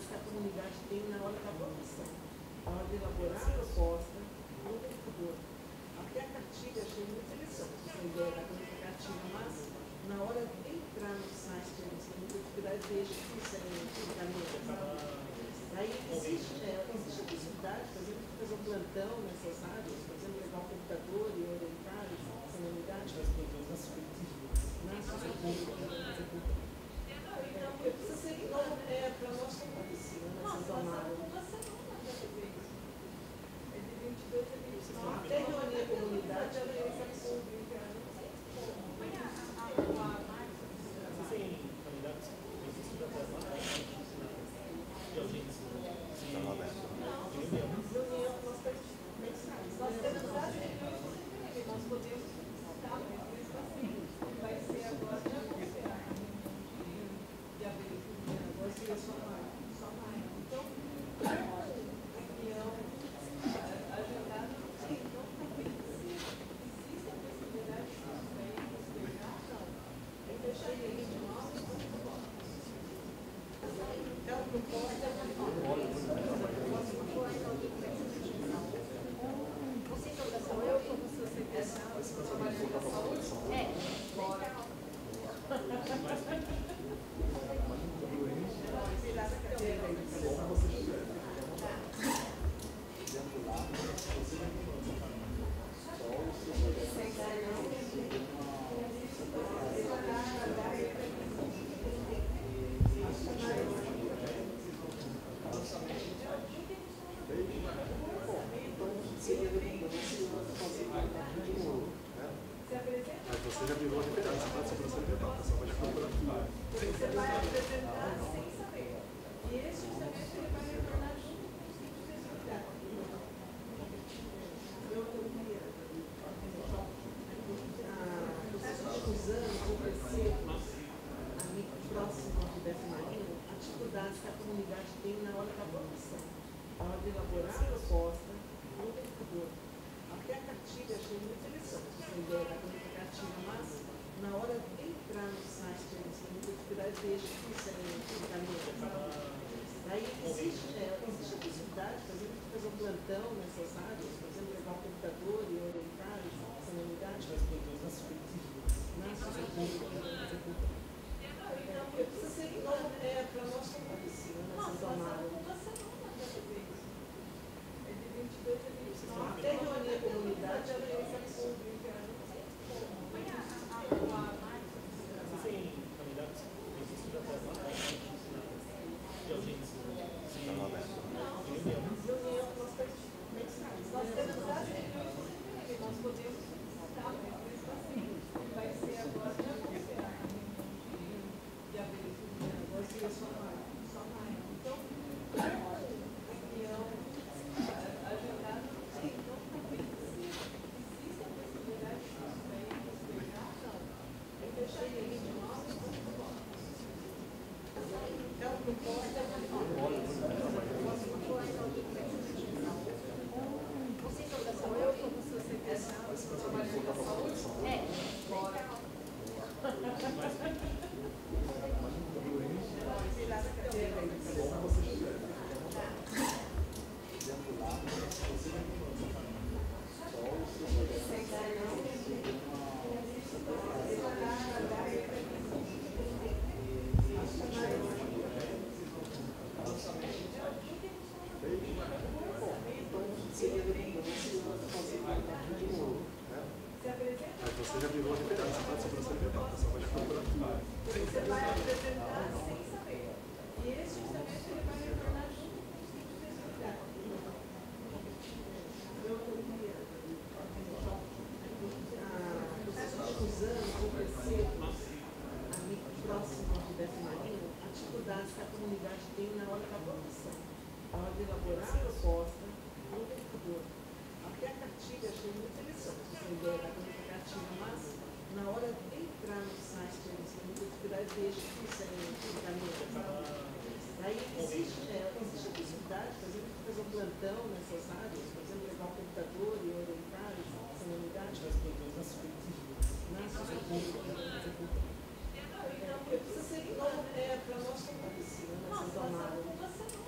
dificuldades que a comunidade tem na hora da votação, na hora de elaborar a proposta no computador. Até a cartilha achei muito interessante, essa ideia da cartilha, mas na hora de entrar no site, eles têm muita dificuldade desde que isso é encaminhado. Aí existe a possibilidade, por exemplo, de fazer um plantão nessas áreas, por exemplo, levar um computador e orientar essa comunidade. Precisa ser igual para nós como oficina, nessa tomada. Até reunir a comunidade, ela é nós podemos estar mesmo assim. Vai ser agora de abril. Agora seria só maio. Então, reunião agendada não tem. Então, existe a possibilidade de isso bem considerar? Não. É deixar ele de nós. Então, eu como associação trabalhando com a saúde? Bora. Virar essa cadeira aí. Mas você já virou referência, tá? Só para você ver, tá? Só pode procurar. Você vai apresentar sem saber. E esse justamente ele vai retornar junto com os tipos de resultado. Nos últimos anos, eu percebo, ali próximo ao Roberto Marinho, a dificuldades que a comunidade tem na hora da votação, na hora de elaborar a proposta no computador. Até a cartilha achei muito interessante, essa ideia da cartilha, mas na hora de entrar no site, eles têm muita dificuldade desde que isso é encaminhado. Aí existe a possibilidade, por exemplo, de fazer um plantão nessas áreas, por exemplo, levar um computador e orientar essa comunidade. Precisa ser igual para nós como oficina, nessa tomada. Até reunir a comunidade, ela é Nós temos as reuniões, nós podemos estar mesmo assim. Vai ser agora de abril. Agora seria só maio. Então, reunião agendada não tem. Então, existe a possibilidade de isso bem considerar? Não. É deixar ele de nós. É uma proposta eu como associação trabalhando com a saúde? Bora. virar essa cadeira aí. Mas você já virou referência, tá? Só para você ver, tá? Só pode procurar. Você vai apresentar sem saber. E esse justamente ele vai retornar junto com os tipos de resultado. Nos últimos anos, eu percebo, ali próximo ao Roberto Marinho, a dificuldades que a comunidade tem na hora da votação, na hora de elaborar a proposta no computador. Até a cartilha achei muito interessante, essa ideia da cartilha, mas na hora de entrar no site, eles têm muita dificuldade desde que isso é encaminhado. Aí existe a possibilidade, por exemplo, de fazer um plantão nessas áreas, por exemplo, levar um computador e orientar essa comunidade. Precisa ser igual para nós como oficina, nessa tomada.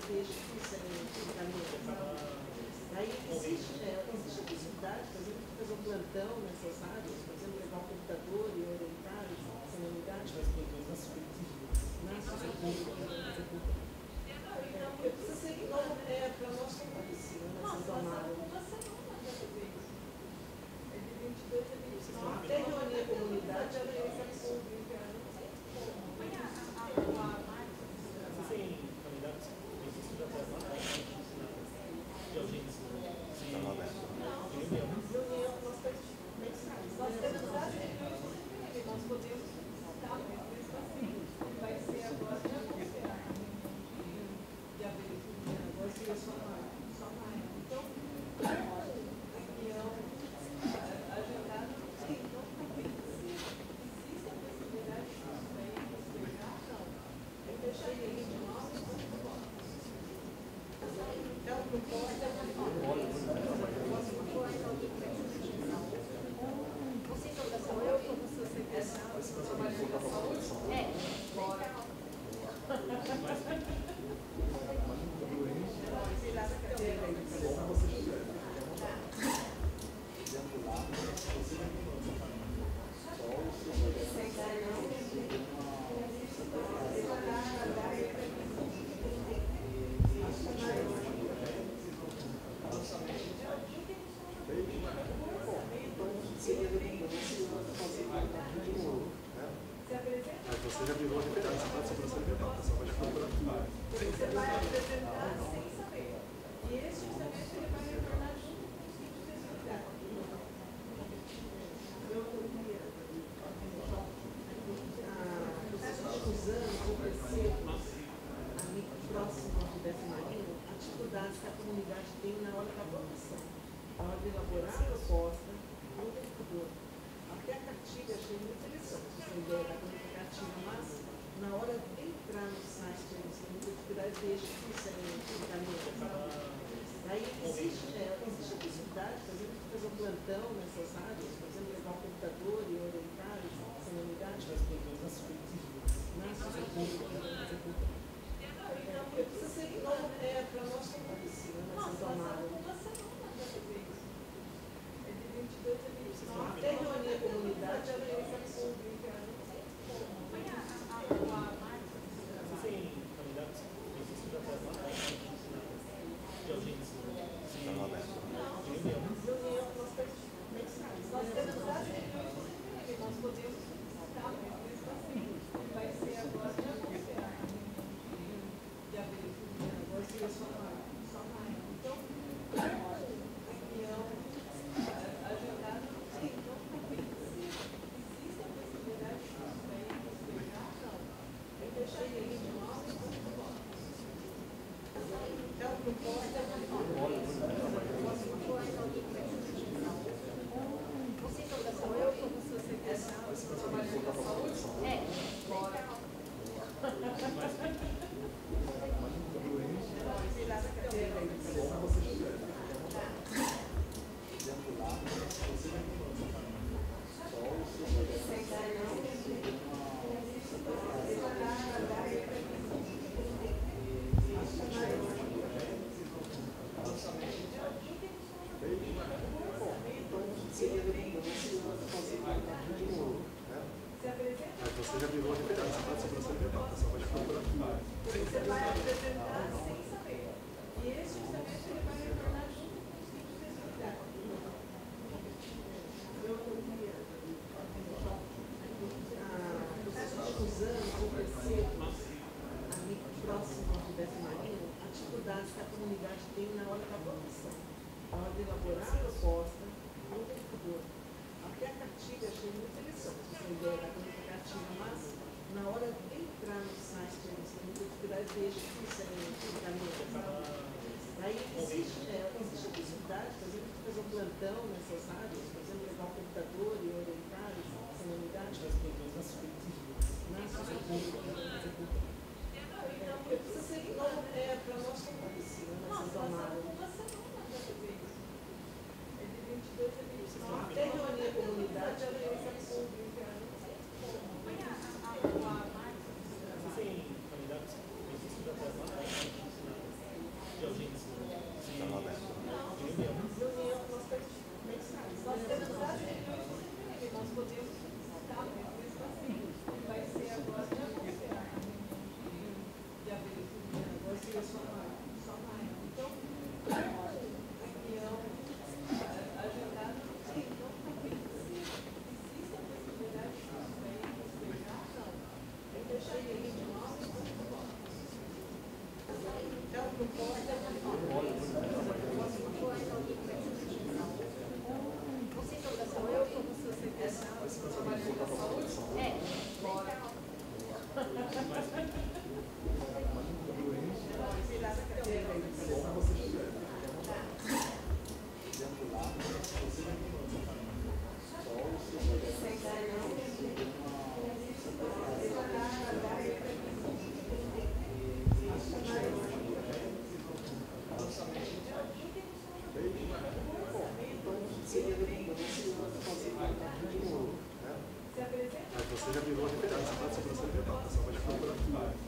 deixam isso encaminhado. Aí existe a possibilidade, por exemplo, de fazer um plantão nessas áreas, por exemplo, levar um computador e orientar essa unidade. Precisa ser igual para nós como oficina, nessa área. Até reunir a comunidade, ela é nós podemos estar nesse passeio. Vai ser agora de abril. Agora seria só maio. Então, reunião agendada, não sei. Então, existe a possibilidade disso daí postergar? Não. É deixar ele de nós. Então, vocês são da saúde? Eu sou da secretária. Você trabalha com a saúde? É. Bora. Mas você já virou referência para a segurança alimentar, você pode procurar. Você vai apresentar sem saber. E esse orçamento ele vai retornar junto com os tipos de atividade. Nos últimos anos, eu percebo, ali próximo ao Roberto Marinho, a dificuldade que a comunidade tem na hora da votação, na hora de elaborar a proposta no vereador. Até a cartilha achei muito interessante, essa ideia da cartilha, mas na hora de entrar no site, eles têm muita dificuldade de isso encaminhado. Aí existe a possibilidade, por exemplo, de fazer um plantão nessas áreas, por exemplo, levar um computador e orientar essa unidade. Precisa ser igual para nós como oficina, nessa área. É de 22 a 29. Até reunir a comunidade, ela é Nós temos as reuniões, nós podemos estar nesse passeio. Vai ser agora de abril. agora seria só maio. Então, reunião agendada, não sei. Então, existe a possibilidade disso daí postergar? Não. É deixar ele de nós e vamos embora. Então, proposta Vocês são da saúde? Eu sou secretária. Você trabalha com a saúde? É. Bora. Mas você já virou referência para a segurança alimentar, você pode procurar. Você vai apresentar sem saber. E esse orçamento ele vai retornar junto com os tipos de atividade. Nos últimos anos, eu percebo, ali próximo ao Roberto Marinho, a dificuldade que a comunidade tem na hora da votação, na hora de elaborar a proposta no vereador. Até a cartilha achei muito interessante, essa ideia da cartilha, mas na hora de entrar no site, eles têm muita dificuldade de isso encaminhado. Aí existe a possibilidade, por exemplo, de fazer um plantão nessas áreas, por exemplo, levar um computador e orientar essa unidade. Precisa ser igual para nós como oficina, nessa área. É de 22 a 29. Até reunir a comunidade, ela é Mas você já virou referência na parte de segurança alimentar, o pessoal vai te procurar.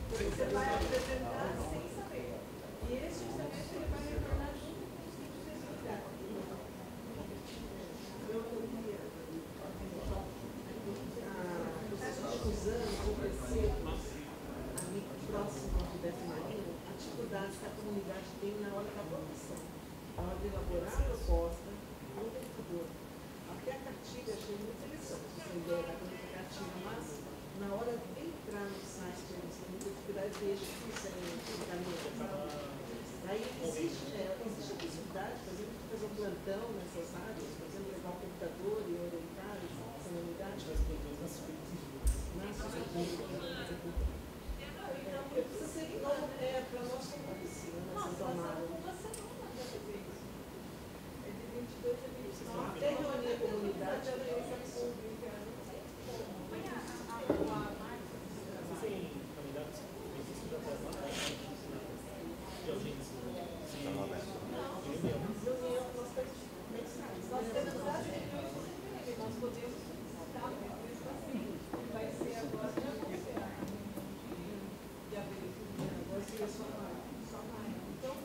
Você vai apresentar sem saber. E esse justamente ele vai retornar junto com os tipos de atividade. Nos últimos anos, eu percebo, ali próximo ao Roberto Marinho, a dificuldade que a comunidade tem na hora da votação, na hora de elaborar a proposta no computador. Até a cartilha achei muito interessante, essa ideia da cartilha, mas na hora de entrar no site, eles têm muita dificuldade de deixar isso em caminho. Aí existe a possibilidade, por exemplo, de fazer um plantão nessas áreas, por exemplo, levar um computador e orientar essa comunidade. Precisa ser igual para nós como oficina, nessa tomada. Até reunir a comunidade, ela é pública. Nós temos as reuniões, nós podemos estar mesmo assim. Vai ser agora de abril. Agora seria só maio. Então,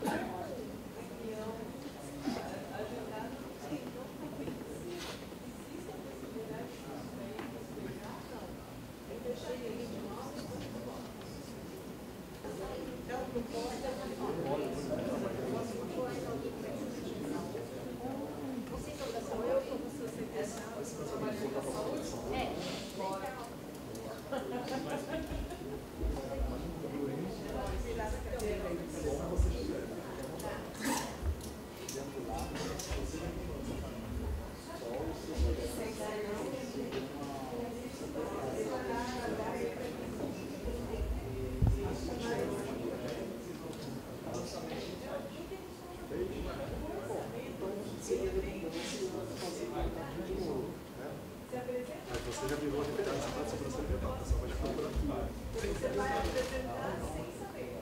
reunião agendada não tem, não tem. Existe a possibilidade de isso daí, não. É deixar ele de nós. Então, Vocês são da saúde? Eu sou da sociedade. Você trabalha com a saúde? É. Bora. Mas você já virou referência na parte de segurança alimentar, o pessoal vai te procurar. Você vai apresentar sem saber.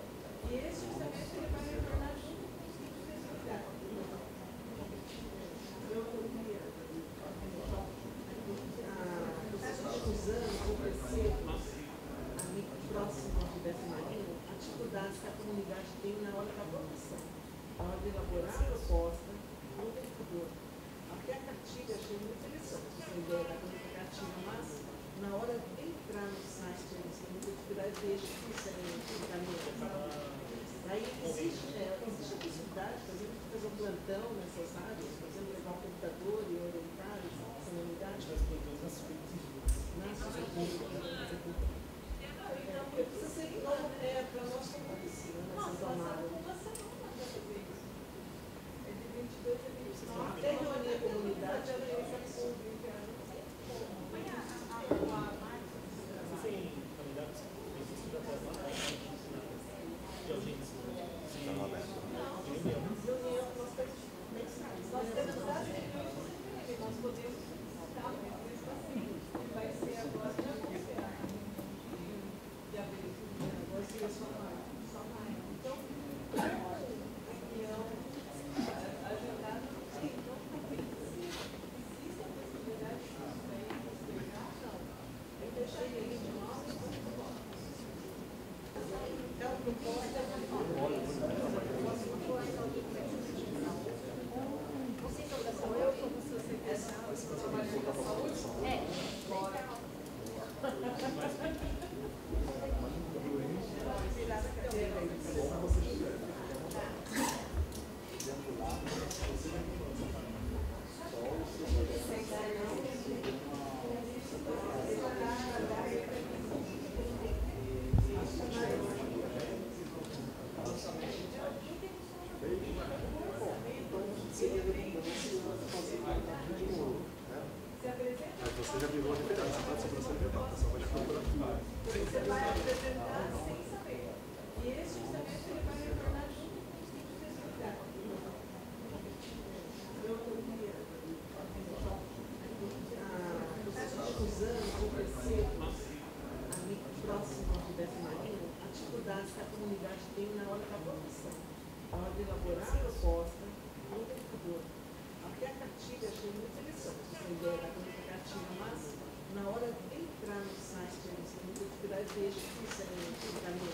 E esse justamente ele vai retornar junto com os tipos de atividade. Nos últimos anos, eu percebo, ali próximo ao Roberto Marinho, a dificuldade que a comunidade tem na hora da votação, na hora de elaborar a proposta no computador. Até a cartilha achei muito interessante, essa ideia da cartilha, mas na hora de entrar no site, eles têm muita dificuldade de deixar isso em caminho. Aí existe a possibilidade, por exemplo, de fazer um plantão nessas áreas, por exemplo, levar um computador e orientar essa comunidade. Precisa ser igual para nós como oficina, nessa tomada. É de 22 a 29. Até reunir a comunidade, ela é pública. Nós temos as reuniões, nós podemos estar mesmo assim. Vai ser agora de abril. Agora seria só maio. Então, reunião agendada não tem, não tem. Existe a possibilidade de isso daí postergar? Não. É deixar ele de nós e vamos embora. Então, proposta Vocês são da saúde? Eu sou da sociedade. Você trabalha com a saúde? É. Bora. Mas você já virou referência na parte de segurança alimentar, o pessoal vai te procurar. Você vai apresentar sem saber. E esse justamente ele vai retornar junto com os tipos de atividade. dificuldades que a comunidade tem na hora da votação, na hora de elaborar a proposta no computador. Até a cartilha achei muito interessante, essa ideia da cartilha, mas na hora de entrar no site, eles têm muita dificuldade de deixar o caminho.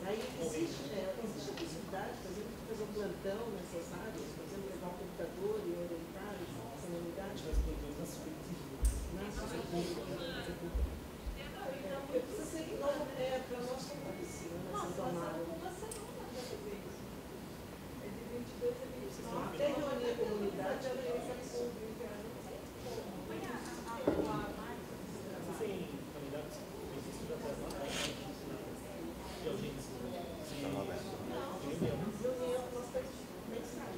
Aí existe a possibilidade, por exemplo, de fazer um plantão nessas áreas, por exemplo, levar o computador e orientar a comunidade. Precisa ser novo para nós como oficina, nessa tomada. Até reunir a comunidade, ela é essa pública.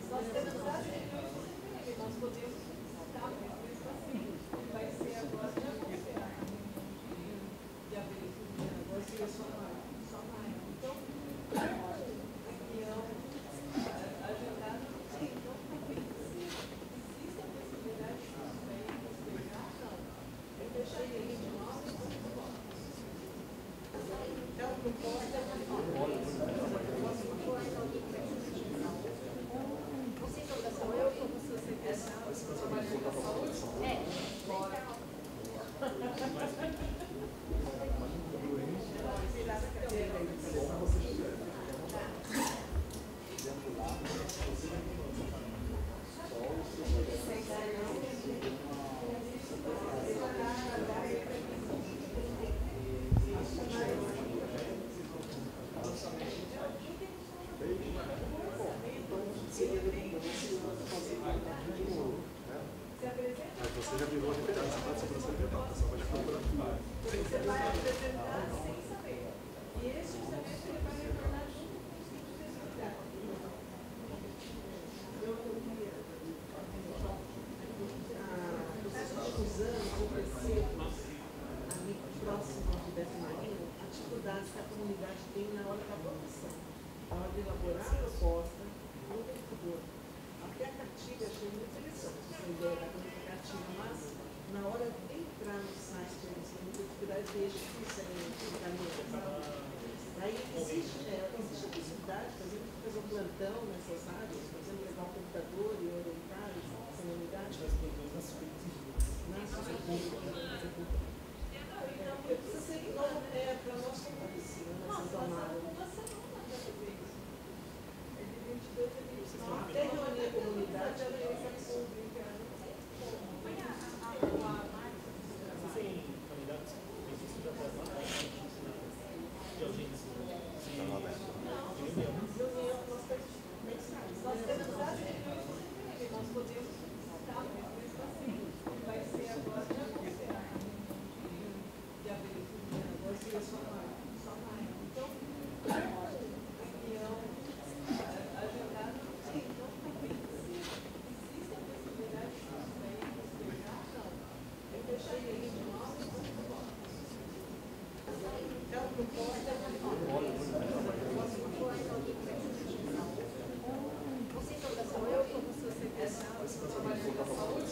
Nós temos as reuniões, nós podemos estar mesmo assim, vai ser agora de abril. Agora seria só maio. Então, reunião agendada não tem, então existe a possibilidade de postergar, não. Eu deixaria ele de 9 Então, a proposta eu como secretária, trabalhando com a saúde? Mas você já virou referência na segurança alimentar, o pessoal vai te procurar. Você vai apresentar sem saber. E esse orçamento ele vai retornar junto com os tipos de atividade. Nos últimos anos, eu percebo, ali próximo ao Roberto Marinho, a dificuldades que a comunidade tem na hora da votação, na hora de elaborar a proposta no computador. Até a cartilha achei muito interessante, essa ideia da cartilha, mas na hora de entrar no site, eles têm muita dificuldade de deixar o caminho. Aí existe a possibilidade, por exemplo, de fazer um plantão nessas áreas, por exemplo, levar o computador e orientar a comunidade. Precisa ser novo para nós como oficina, nessa tomada. Até reunir a comunidade, ela é essa pública. Nós temos as reuniões, nós podemos estar mesmo assim, vai ser agora de abril. Agora seria só maio. Então, reunião agendada não tem, então existe a possibilidade de postergar, não. Eu deixaria ele de 9 Então, a proposta eu como sou secretária, trabalhando com a saúde?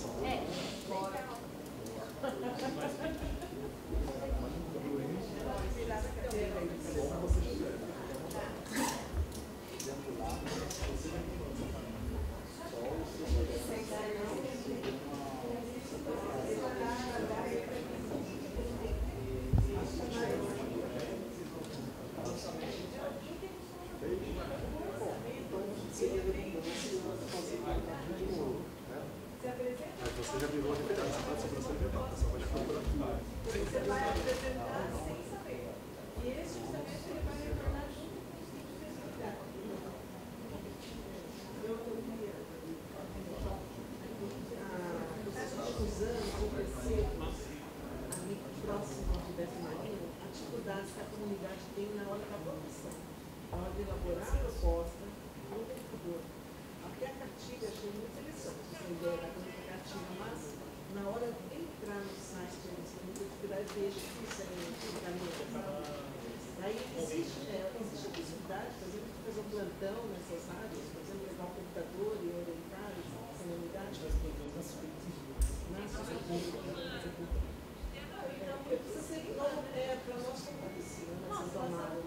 Mas você já virou referência na segurança alimentar, o pessoal vai te procurar. Você vai apresentar sem saber. E esse orçamento ele vai retornar junto com os tipos de atividade. Nos últimos anos, eu percebo, ali próximo ao Roberto Marinho, a dificuldades que a comunidade tem na hora da votação, na hora de elaborar a proposta no computador. Até a cartilha achei muito interessante, essa ideia da cartilha, mas na hora de entrar no site, eles têm muita dificuldade de deixar o caminho. Aí existe a possibilidade, por exemplo, de fazer um plantão nessas áreas, por exemplo, levar o computador e orientar a comunidade. Precisa ser novo para nós como oficina, nessa tomada.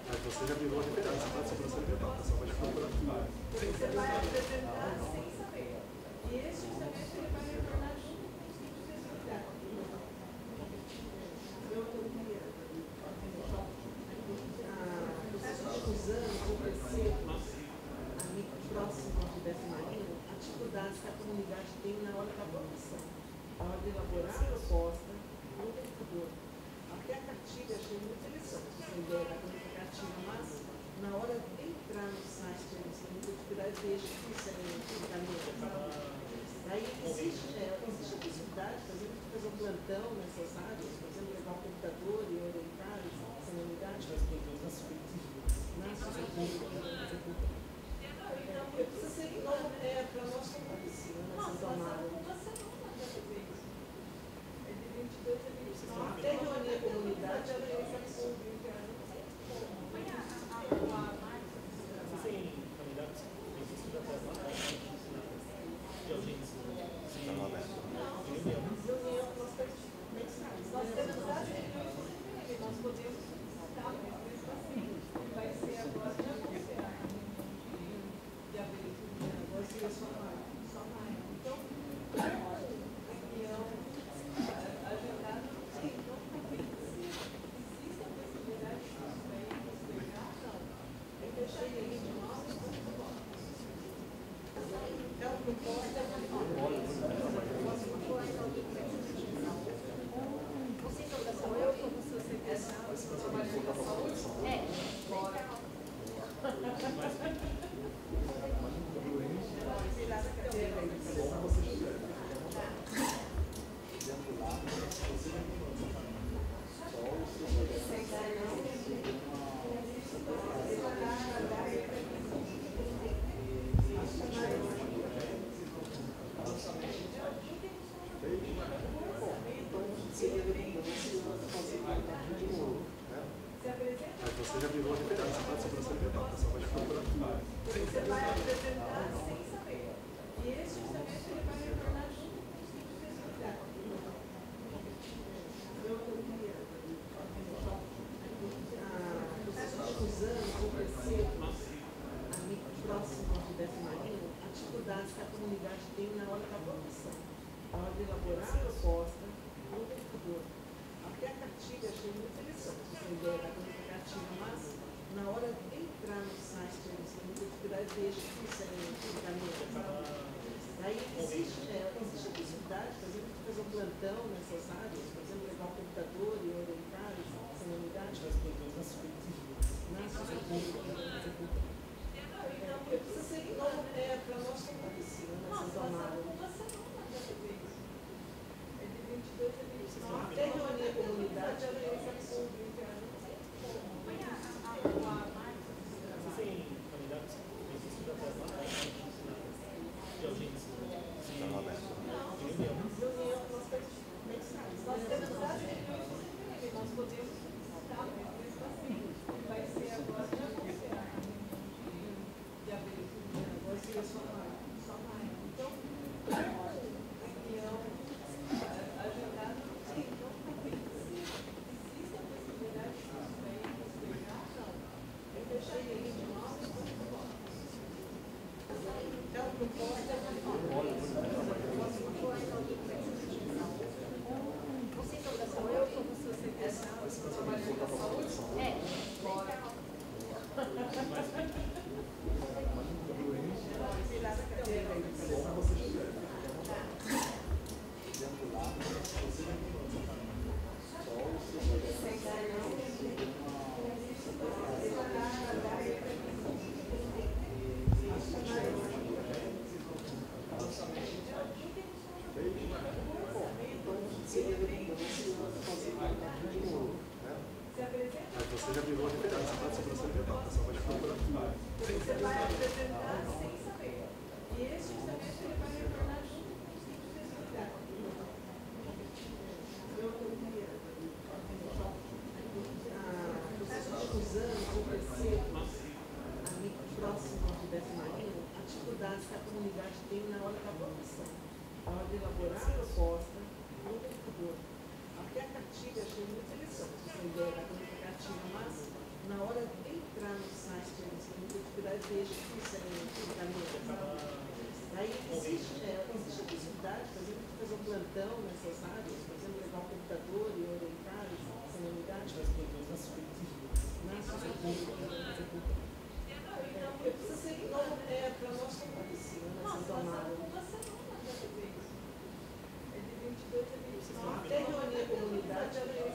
Mas você já virou referência para a segurança alimentar, o pessoal vai te procurar. Você vai apresentar sem saber. E esse orçamento ele vai retornar junto com os tipos de atividade. Nos últimos anos, eu percebo, ali próximo ao Roberto Marinho, a dificuldade que a comunidade tem na hora da votação, na hora de elaborar a proposta no computador. Até a cartilha achei muito interessante, essa ideia da cartilha, mas na hora de entrar no site, eles têm muita dificuldade de deixar isso em caminho. Aí existe a possibilidade, por exemplo, de fazer um plantão nessas áreas, por exemplo, levar o computador e orientar essa comunidade. Precisa ser igual para nós como oficina, nessa tomada. Até reunir a comunidade, ela é essa Nós temos as reuniões que nós podemos estar mesmo assim. Vai ser agora de abril. Agora seria só mais. Então, reunião agendada, então, existe a possibilidade de isso aí, não. É deixar ele de nós e é uma proposta eu como secretária trabalhando com a saúde. Mas você já virou referência para a segurança alimentar, o pessoal vai te procurar. Você vai apresentar sem saber. E esse orçamento ele vai retornar junto com os tipos de atividade. Nos últimos anos, eu percebo, ali próximo ao Roberto Marinho, a dificuldade que a comunidade tem na hora da votação, na hora de elaborar a proposta no computador. Até a cartilha achei muito interessante, essa ideia da cartilha, mas na hora de entrar no site, eles têm muita dificuldade de deixar isso em caminho. Aí existe a possibilidade, por exemplo, de fazer um plantão nessas áreas, por exemplo, levar o computador e orientar essa comunidade. Precisa ser igual para nós como oficina, nessa tomada. É de 22 a 29. Até reunir a comunidade, ela é essa Nós temos as reuniões que nós podemos estar mesmo assim. Vai ser agora de abril. Você já virou referência para a segurança alimentar, o pessoal vai te procurar. Você vai apresentar sem saber. E esse justamente ele vai retornar junto com os tipos de atividade. Nos últimos anos, eu percebo, ali próximo ao Roberto Marinho, a dificuldade que a comunidade tem na hora da votação, na hora de elaborar a proposta no computador. Até a cartilha achei muito interessante, essa ideia da cartilha, mas na hora de entrar no site, eles têm muita dificuldade de isso encaminhar. Aí existe a possibilidade, por exemplo, de fazer um plantão nessas áreas, por exemplo, levar o computador e orientar essa comunidade. Precisa ser novo para nós como assim, nessa tomada. Até reunir a comunidade, ela é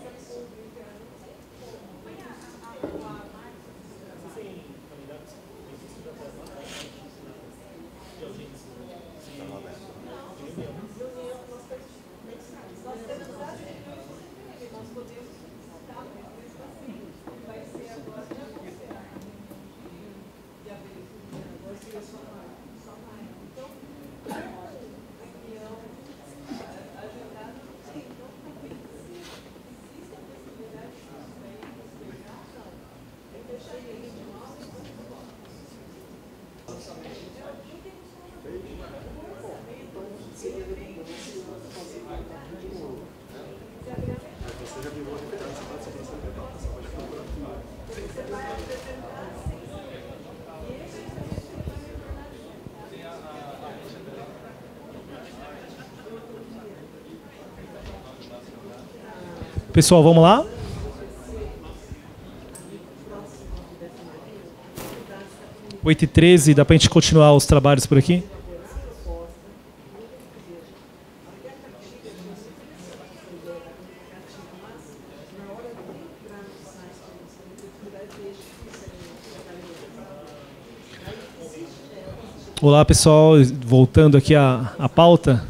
Você já virou referência para a segurança alimentar, o pessoal vai te procurar. Você vai apresentar sem saber. E esse justamente ele vai retornar junto. Pessoal, vamos lá? próximo 8h13, dá para a gente continuar os trabalhos por aqui? Olá, pessoal, voltando aqui à pauta.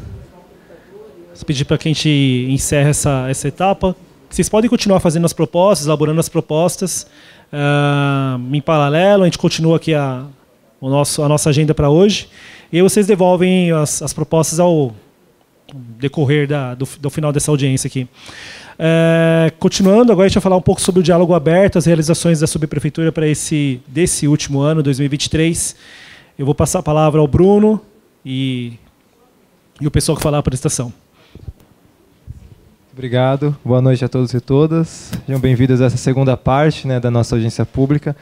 Vou pedir para que a gente encerre essa etapa. Vocês podem continuar fazendo as propostas, elaborando as propostas. Em paralelo, a gente continua aqui a nossa agenda para hoje. E aí vocês devolvem as propostas ao decorrer do final dessa audiência aqui. Continuando, agora a gente vai falar um pouco sobre o diálogo aberto, as realizações da subprefeitura para desse último ano, 2023. Eu vou passar a palavra ao Bruno e o pessoal que falar a apresentação. Obrigado. Boa noite a todos e todas. Sejam bem-vindos a essa segunda parte, né, da nossa audiência pública.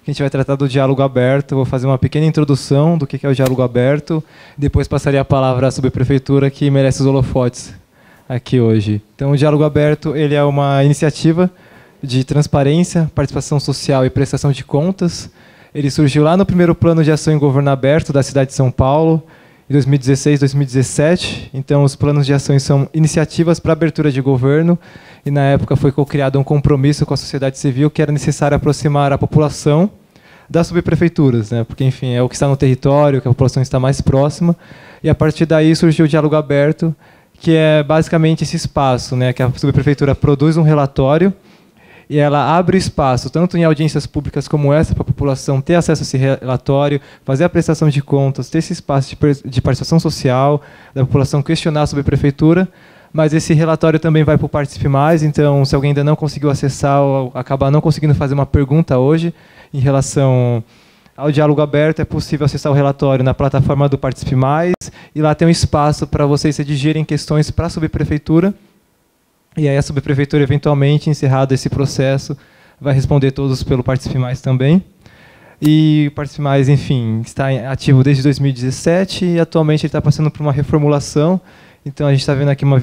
A gente vai tratar do diálogo aberto. Vou fazer uma pequena introdução do que é o diálogo aberto. Depois passaria a palavra à subprefeitura, que merece os holofotes aqui hoje. Então, o diálogo aberto ele é uma iniciativa de transparência, participação social e prestação de contas. Ele surgiu lá no primeiro plano de ação em governo aberto da cidade de São Paulo, em 2016, 2017. Então, os planos de ações são iniciativas para abertura de governo, e na época foi co-criado um compromisso com a sociedade civil que era necessário aproximar a população das subprefeituras, né? Porque, enfim, é o que está no território, que a população está mais próxima, e a partir daí surgiu o diálogo aberto, que é basicamente esse espaço, né, que a subprefeitura produz um relatório e ela abre espaço, tanto em audiências públicas como essa, para a população ter acesso a esse relatório, fazer a prestação de contas, ter esse espaço de participação social, da população questionar a subprefeitura, mas esse relatório também vai para o Participe Mais, então se alguém ainda não conseguiu acessar ou acabar não conseguindo fazer uma pergunta hoje em relação ao diálogo aberto, é possível acessar o relatório na plataforma do Participe Mais, e lá tem um espaço para vocês redigirem questões para a subprefeitura. E aí a subprefeitura, eventualmente, encerrado esse processo, vai responder todos pelo Participe Mais também. E o Participe Mais, enfim, está ativo desde 2017 e atualmente ele está passando por uma reformulação. Então a gente está vendo aqui uma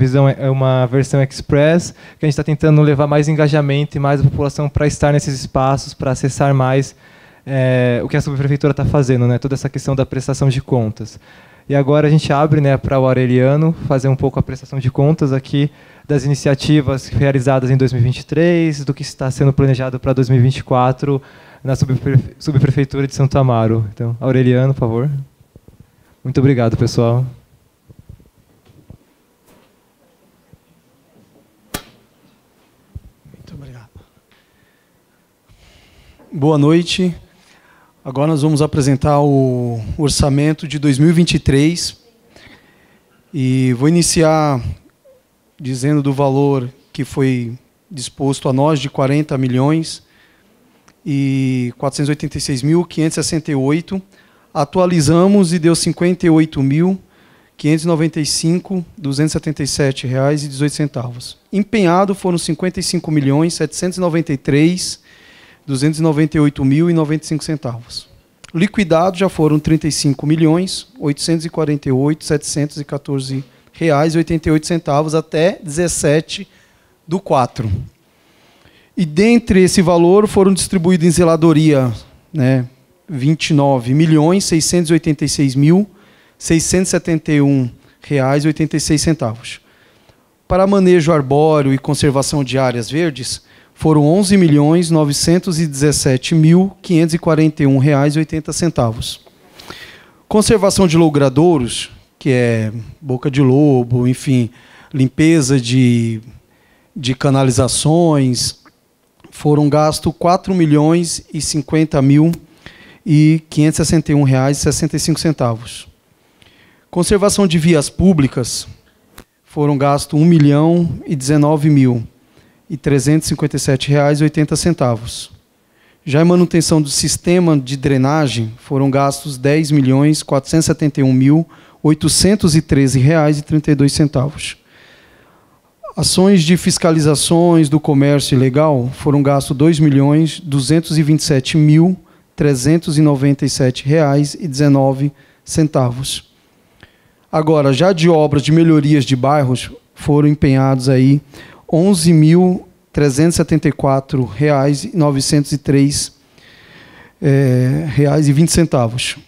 versão express, que a gente está tentando levar mais engajamento e mais a população para estar nesses espaços, para acessar mais o que a subprefeitura está fazendo, né? Toda essa questão da prestação de contas. E agora a gente abre, né, para o Aureliano fazer um pouco a prestação de contas aqui das iniciativas realizadas em 2023, do que está sendo planejado para 2024 na subprefeitura de Santo Amaro. Então, Aureliano, por favor. Muito obrigado, pessoal. Muito obrigado. Boa noite. Agora nós vamos apresentar o orçamento de 2023 e vou iniciar dizendo do valor que foi disposto a nós de 40.486.568. Atualizamos e deu R$ 58.595.277,18. Empenhado foram R$ 55.793.298.095. Liquidado já foram R$ 35.848.714,88 até 17/4. E dentre esse valor foram distribuídos em zeladoria, né, R$ 29.686.671,86. Para manejo arbóreo e conservação de áreas verdes, foram R$ 11.917.541,80. Conservação de logradouros, que é boca de lobo, enfim, limpeza de canalizações, foram gastos R$ 4.050.561,65. Conservação de vias públicas, foram gastos R$ 1.019.357,80. Já em manutenção do sistema de drenagem, foram gastos R$ 10.471.813,32. Ações de fiscalizações do comércio ilegal foram gastos R$ 2.227.397,19. Agora, já de obras de melhorias de bairros, foram empenhados aí R$ 11.374.903,20.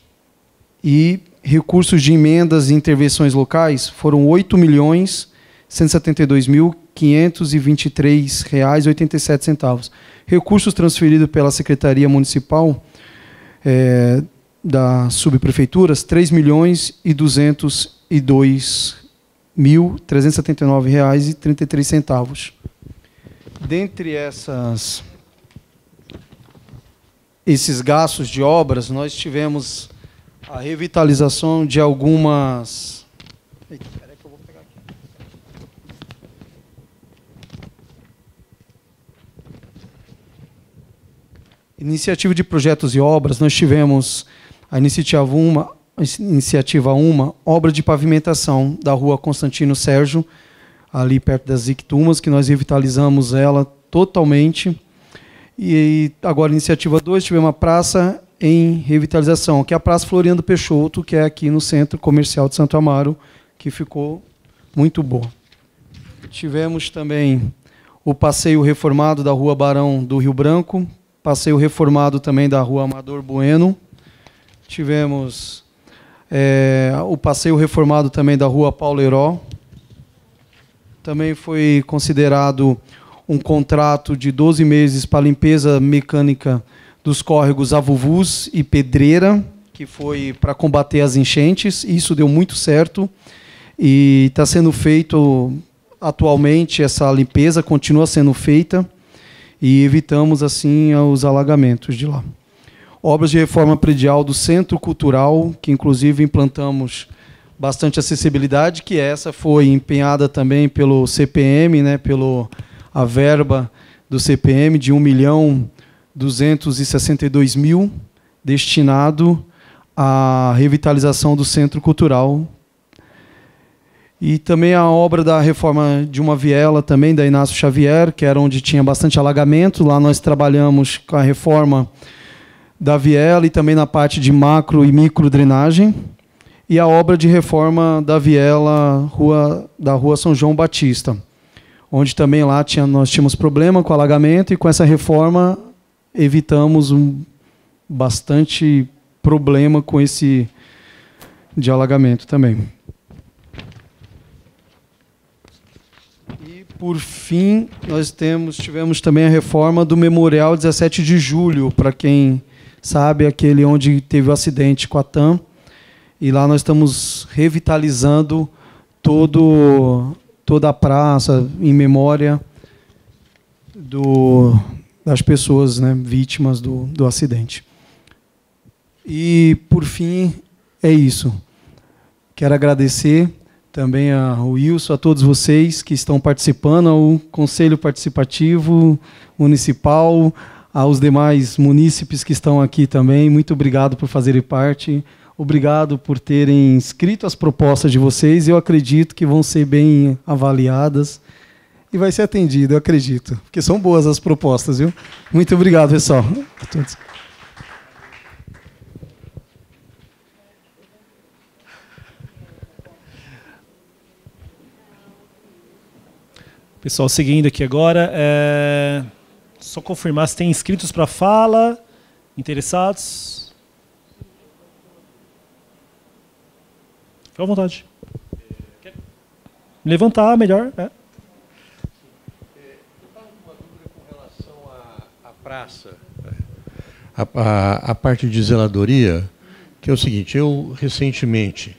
E recursos de emendas e intervenções locais foram R$ 8.172.523,87. Recursos transferidos pela Secretaria Municipal das subprefeituras, R$ 3.202.379,33. Dentre esses gastos de obras, nós tivemos a revitalização de algumas... Espera que eu vou pegar aqui. Iniciativa de projetos e obras, nós tivemos a iniciativa 1, obra de pavimentação da rua Constantino Sérgio, ali perto das Ictumas, que nós revitalizamos ela totalmente. E agora, iniciativa 2, tivemos uma praça em revitalização, que é a Praça Floriano Peixoto, que é aqui no Centro Comercial de Santo Amaro, que ficou muito boa. Tivemos também o passeio reformado da Rua Barão do Rio Branco, passeio reformado também da Rua Amador Bueno. Tivemos o passeio reformado também da Rua Paulo Heró. Também foi considerado um contrato de 12 meses para limpeza mecânica dos córregos Avuvus e Pedreira, que foi para combater as enchentes. Isso deu muito certo e está sendo feito atualmente, essa limpeza continua sendo feita e evitamos assim os alagamentos de lá. Obras de reforma predial do Centro Cultural, que inclusive implantamos bastante acessibilidade, que essa foi empenhada também pelo CPM, né, a verba do CPM de R$ 1.262.000 destinado à revitalização do Centro Cultural. E também a obra da reforma de uma viela também da Inácio Xavier, que era onde tinha bastante alagamento. Lá nós trabalhamos com a reforma da viela e também na parte de macro e micro drenagem. E a obra de reforma da viela da Rua São João Batista, onde também lá nós tínhamos problema com alagamento e com essa reforma evitamos bastante problema com esse de alagamento também. E, por fim, nós tivemos também a reforma do Memorial 17 de Julho, para quem sabe, aquele onde teve o acidente com a TAM. E lá nós estamos revitalizando toda a praça em memória das pessoas, né, vítimas do acidente. E, por fim, é isso. Quero agradecer também ao Wilson, a todos vocês que estão participando, ao Conselho Participativo Municipal, aos demais munícipes que estão aqui também. Muito obrigado por fazerem parte. Obrigado por terem escrito as propostas de vocês. Eu acredito que vão ser bem avaliadas e vai ser atendido, eu acredito, porque são boas as propostas, viu? Muito obrigado, pessoal. A todos. Pessoal, seguindo aqui agora, só confirmar se tem inscritos para fala, interessados. Fica à vontade. Levantar, melhor. Eu estava com uma dúvida com relação à praça, a parte de zeladoria, que é o seguinte: eu recentemente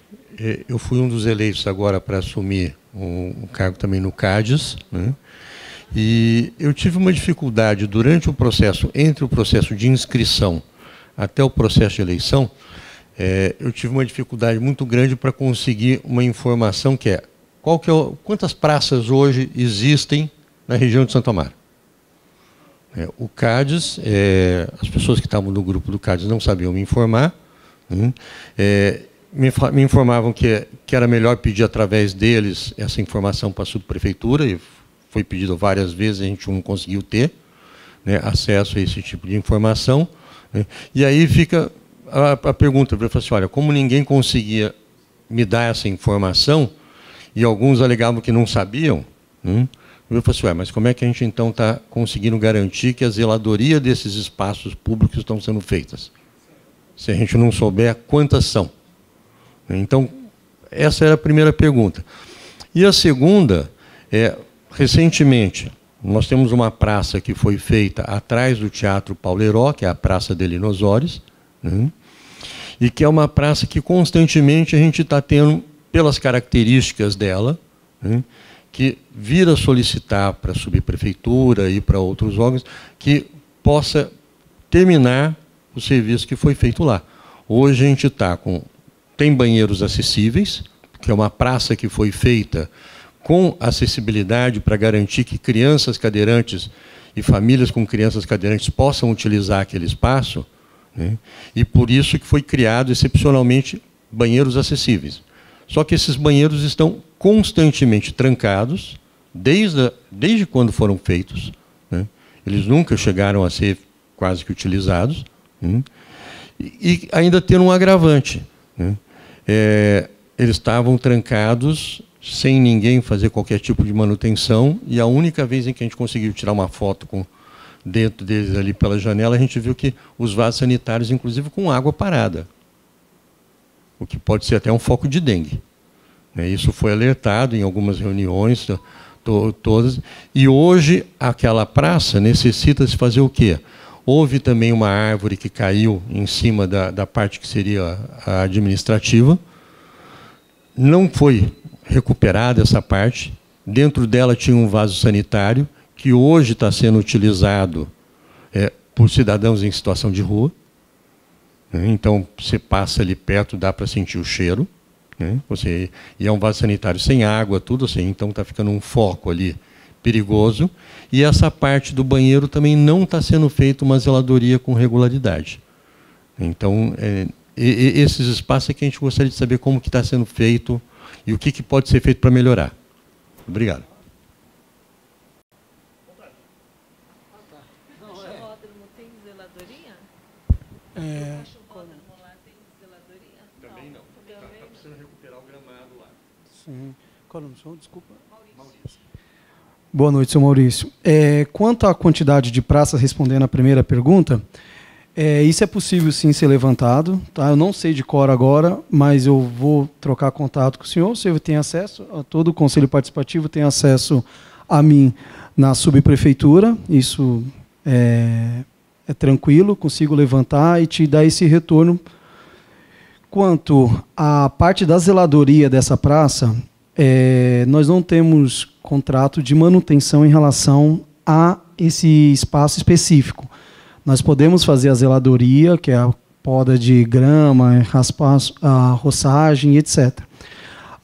eu fui um dos eleitos agora para assumir um cargo também no CADES, né? E eu tive uma dificuldade durante o processo, entre o processo de inscrição até o processo de eleição, eu tive uma dificuldade muito grande para conseguir uma informação que é, quantas praças hoje existem na região de Santo Amaro. O CADES, as pessoas que estavam no grupo do CADES não sabiam me informar, né? Me informavam que era melhor pedir através deles essa informação para a subprefeitura, e foi pedido várias vezes, a gente não conseguiu ter, né, acesso a esse tipo de informação, né? E aí fica a pergunta, eu falei assim, olha, como ninguém conseguia me dar essa informação, e alguns alegavam que não sabiam, né, eu falei assim, mas como é que a gente então está conseguindo garantir que a zeladoria desses espaços públicos estão sendo feitas? Se a gente não souber quantas são. Então, essa era a primeira pergunta. E a segunda recentemente, nós temos uma praça que foi feita atrás do Teatro Paulo Heró, que é a Praça de Lino Osório, né? E que é uma praça que constantemente a gente está tendo, pelas características dela, né, que vira solicitar para a subprefeitura e para outros órgãos que possa terminar o serviço que foi feito lá. Hoje a gente tem banheiros acessíveis, que é uma praça que foi feita com acessibilidade para garantir que crianças cadeirantes e famílias com crianças cadeirantes possam utilizar aquele espaço, né? E por isso que foi criado excepcionalmente banheiros acessíveis. Só que esses banheiros estão constantemente trancados, desde quando foram feitos, né? Eles nunca chegaram a ser quase que utilizados, né? E ainda tem um agravante, né? Eles estavam trancados sem ninguém fazer qualquer tipo de manutenção, e a única vez em que a gente conseguiu tirar uma foto dentro deles ali pela janela, a gente viu que os vasos sanitários, inclusive com água parada, o que pode ser até um foco de dengue. Isso foi alertado em algumas reuniões, todas, e hoje aquela praça necessita se fazer o quê? Houve também uma árvore que caiu em cima da parte que seria a administrativa. Não foi recuperada essa parte. Dentro dela tinha um vaso sanitário, que hoje está sendo utilizado por cidadãos em situação de rua. Então, você passa ali perto, dá para sentir o cheiro, né? E é um vaso sanitário sem água, tudo assim, então está ficando um foco ali perigoso. E essa parte do banheiro também não está sendo feita uma zeladoria com regularidade. Então, esses espaços é que a gente gostaria de saber como que está sendo feito e o que pode ser feito para melhorar. Obrigado. Tem zeladoria? Também não. Está precisando recuperar o gramado lá. Sim. Qual é o nome do senhor? Desculpa. Maurício. Boa noite, senhor Maurício. Quanto à quantidade de praças, respondendo à primeira pergunta, Isso é possível sim ser levantado. Tá? Eu não sei de cor agora, mas eu vou trocar contato com o senhor. O senhor tem acesso, todo o Conselho Participativo tem acesso a mim na subprefeitura. Isso é tranquilo, consigo levantar e te dar esse retorno. Quanto à parte da zeladoria dessa praça, nós não temos contrato de manutenção em relação a esse espaço específico. Nós podemos fazer a zeladoria, que é a poda de grama, raspar a roçagem, etc.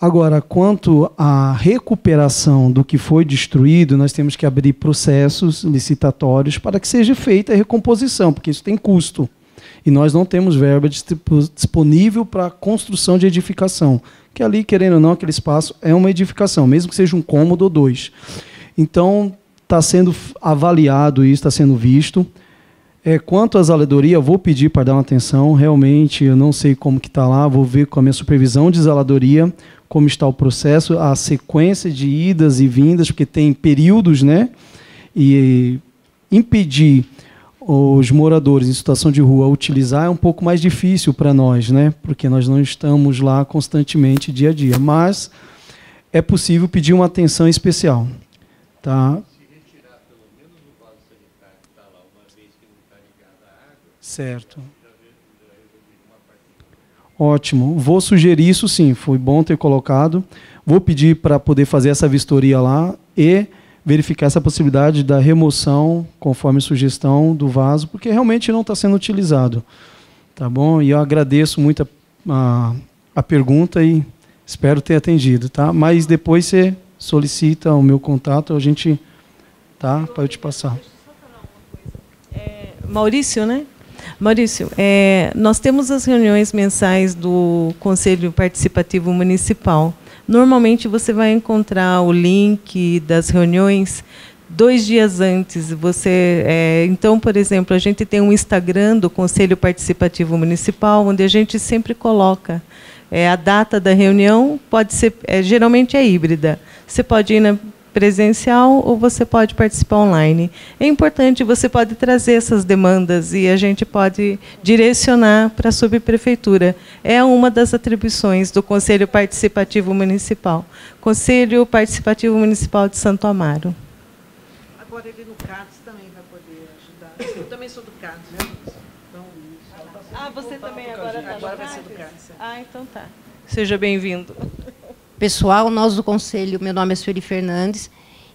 Agora, quanto à recuperação do que foi destruído, nós temos que abrir processos licitatórios para que seja feita a recomposição, porque isso tem custo. E nós não temos verba disponível para a construção de edificação, que ali, querendo ou não, aquele espaço é uma edificação, mesmo que seja um cômodo ou 2. Então, está sendo avaliado isso, está sendo visto. Quanto à zeladoria, eu vou pedir para dar uma atenção, realmente, eu não sei como que está lá, vou ver com a minha supervisão de zeladoria, como está o processo, a sequência de idas e vindas, porque tem períodos, né? E impedir os moradores em situação de rua a utilizar é um pouco mais difícil para nós, né? Porque nós não estamos lá constantemente, dia a dia. Mas é possível pedir uma atenção especial. Tá? Certo. Ótimo. Vou sugerir isso sim, foi bom ter colocado. Vou pedir para poder fazer essa vistoria lá e verificar essa possibilidade da remoção, conforme sugestão do vaso, porque realmente não está sendo utilizado. Tá bom? E eu agradeço muito a pergunta e espero ter atendido. Tá? Mas depois você solicita o meu contato, a gente... Tá? Para eu te passar. Maurício, né? Maurício, nós temos as reuniões mensais do Conselho Participativo Municipal. Normalmente você vai encontrar o link das reuniões 2 dias antes. Então, por exemplo, a gente tem um Instagram do Conselho Participativo Municipal, onde a gente sempre coloca a data da reunião, pode ser, geralmente é híbrida. Você pode ir na presencial ou você pode participar online. É importante, você pode trazer essas demandas e a gente pode direcionar para a subprefeitura. É uma das atribuições do Conselho Participativo Municipal. Conselho Participativo Municipal de Santo Amaro. Agora ele no CADS também vai poder ajudar. Eu também sou do CADS, né? Então, você também agora está no agora vai ser do CADS. Então tá. Seja bem-vindo. Pessoal, nós do Conselho, meu nome é Sueli Fernandes,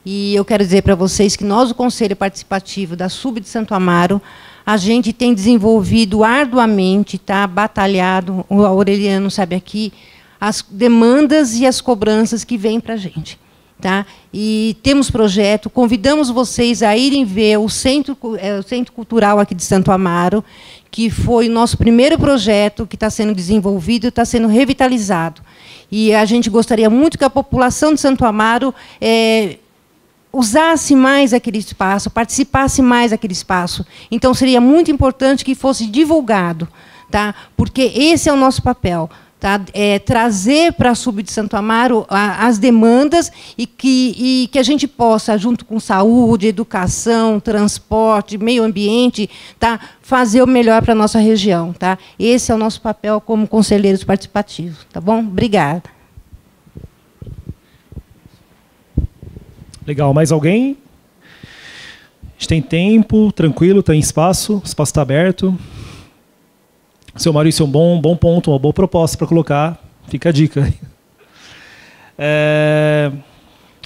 e eu quero dizer para vocês que nós, do Conselho Participativo da SUB de Santo Amaro, a gente tem desenvolvido arduamente, tá, batalhado, o Aureliano sabe aqui, as demandas e as cobranças que vêm para a gente. Tá? E temos projeto, convidamos vocês a irem ver o Centro Cultural aqui de Santo Amaro, que foi o nosso primeiro projeto que está sendo desenvolvido e está sendo revitalizado. E a gente gostaria muito que a população de Santo Amaro usasse mais aquele espaço, participasse mais daquele espaço. Então, seria muito importante que fosse divulgado, tá? Porque esse é o nosso papel. Tá? Trazer para a SUB de Santo Amaro as demandas e que a gente possa, junto com saúde, educação, transporte, meio ambiente, tá? Fazer o melhor para a nossa região. Tá? Esse é o nosso papel como conselheiros participativos. Tá bom? Obrigada. Legal. Mais alguém? A gente tem tempo, tranquilo, tem espaço, o espaço está aberto. Seu Maurício, um bom ponto, uma boa proposta para colocar. Fica a dica.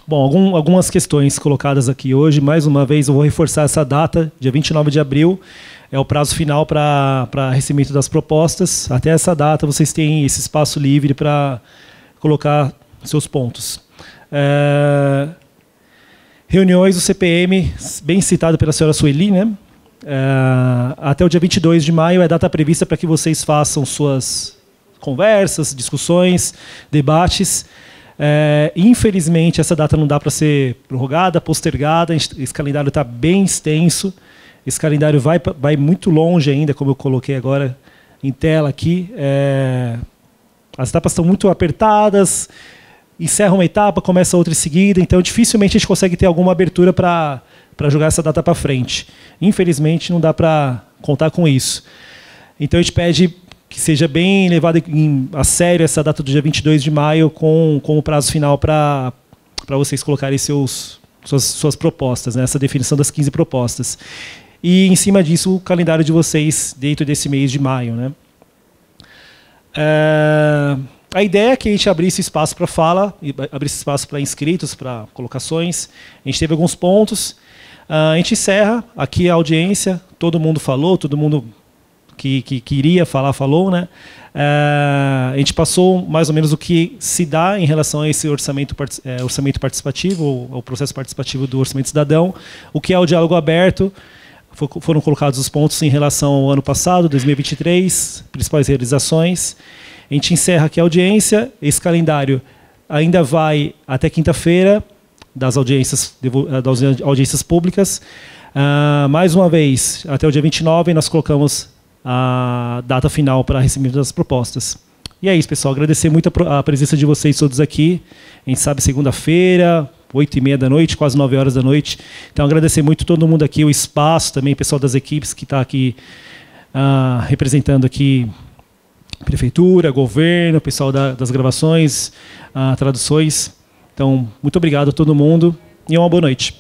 Bom, algumas questões colocadas aqui hoje. Mais uma vez, eu vou reforçar essa data, dia 29 de abril. É o prazo final para recebimento das propostas. Até essa data, vocês têm esse espaço livre para colocar seus pontos. Reuniões do CPM, bem citado pela senhora Sueli, né? Até o dia 22 de maio é a data prevista para que vocês façam suas conversas, discussões, debates. Infelizmente, essa data não dá para ser prorrogada, postergada. Esse calendário está bem extenso. Esse calendário vai muito longe ainda, como eu coloquei agora em tela aqui. As etapas estão muito apertadas. Encerra uma etapa, começa outra em seguida. Então, dificilmente a gente consegue ter alguma abertura para jogar essa data para frente. Infelizmente, não dá para contar com isso. Então, a gente pede que seja bem levado a sério essa data do dia 22 de maio com o prazo final para vocês colocarem suas propostas, né? Essa definição das 15 propostas. E, em cima disso, o calendário de vocês dentro desse mês de maio, né? A ideia é que a gente abrisse espaço para fala, abrisse espaço para inscritos, para colocações. A gente teve alguns pontos. A gente encerra aqui a audiência. Todo mundo falou, todo mundo que queria falar, falou, né? A gente passou mais ou menos o que se dá em relação a esse orçamento participativo, ou ao processo participativo do Orçamento Cidadão, o que é o diálogo aberto. Foram colocados os pontos em relação ao ano passado, 2023, principais realizações. A gente encerra aqui a audiência. Esse calendário ainda vai até quinta-feira, das audiências públicas. Mais uma vez, até o dia 29, nós colocamos a data final para recebimento das propostas. E é isso, pessoal. Agradecer muito a presença de vocês todos aqui. A gente sabe, segunda-feira, 8h30 da noite, quase 9 horas da noite. Então, agradecer muito todo mundo aqui, o espaço também, o pessoal das equipes que está aqui representando aqui prefeitura, governo, o pessoal das gravações, traduções. Então, muito obrigado a todo mundo e uma boa noite.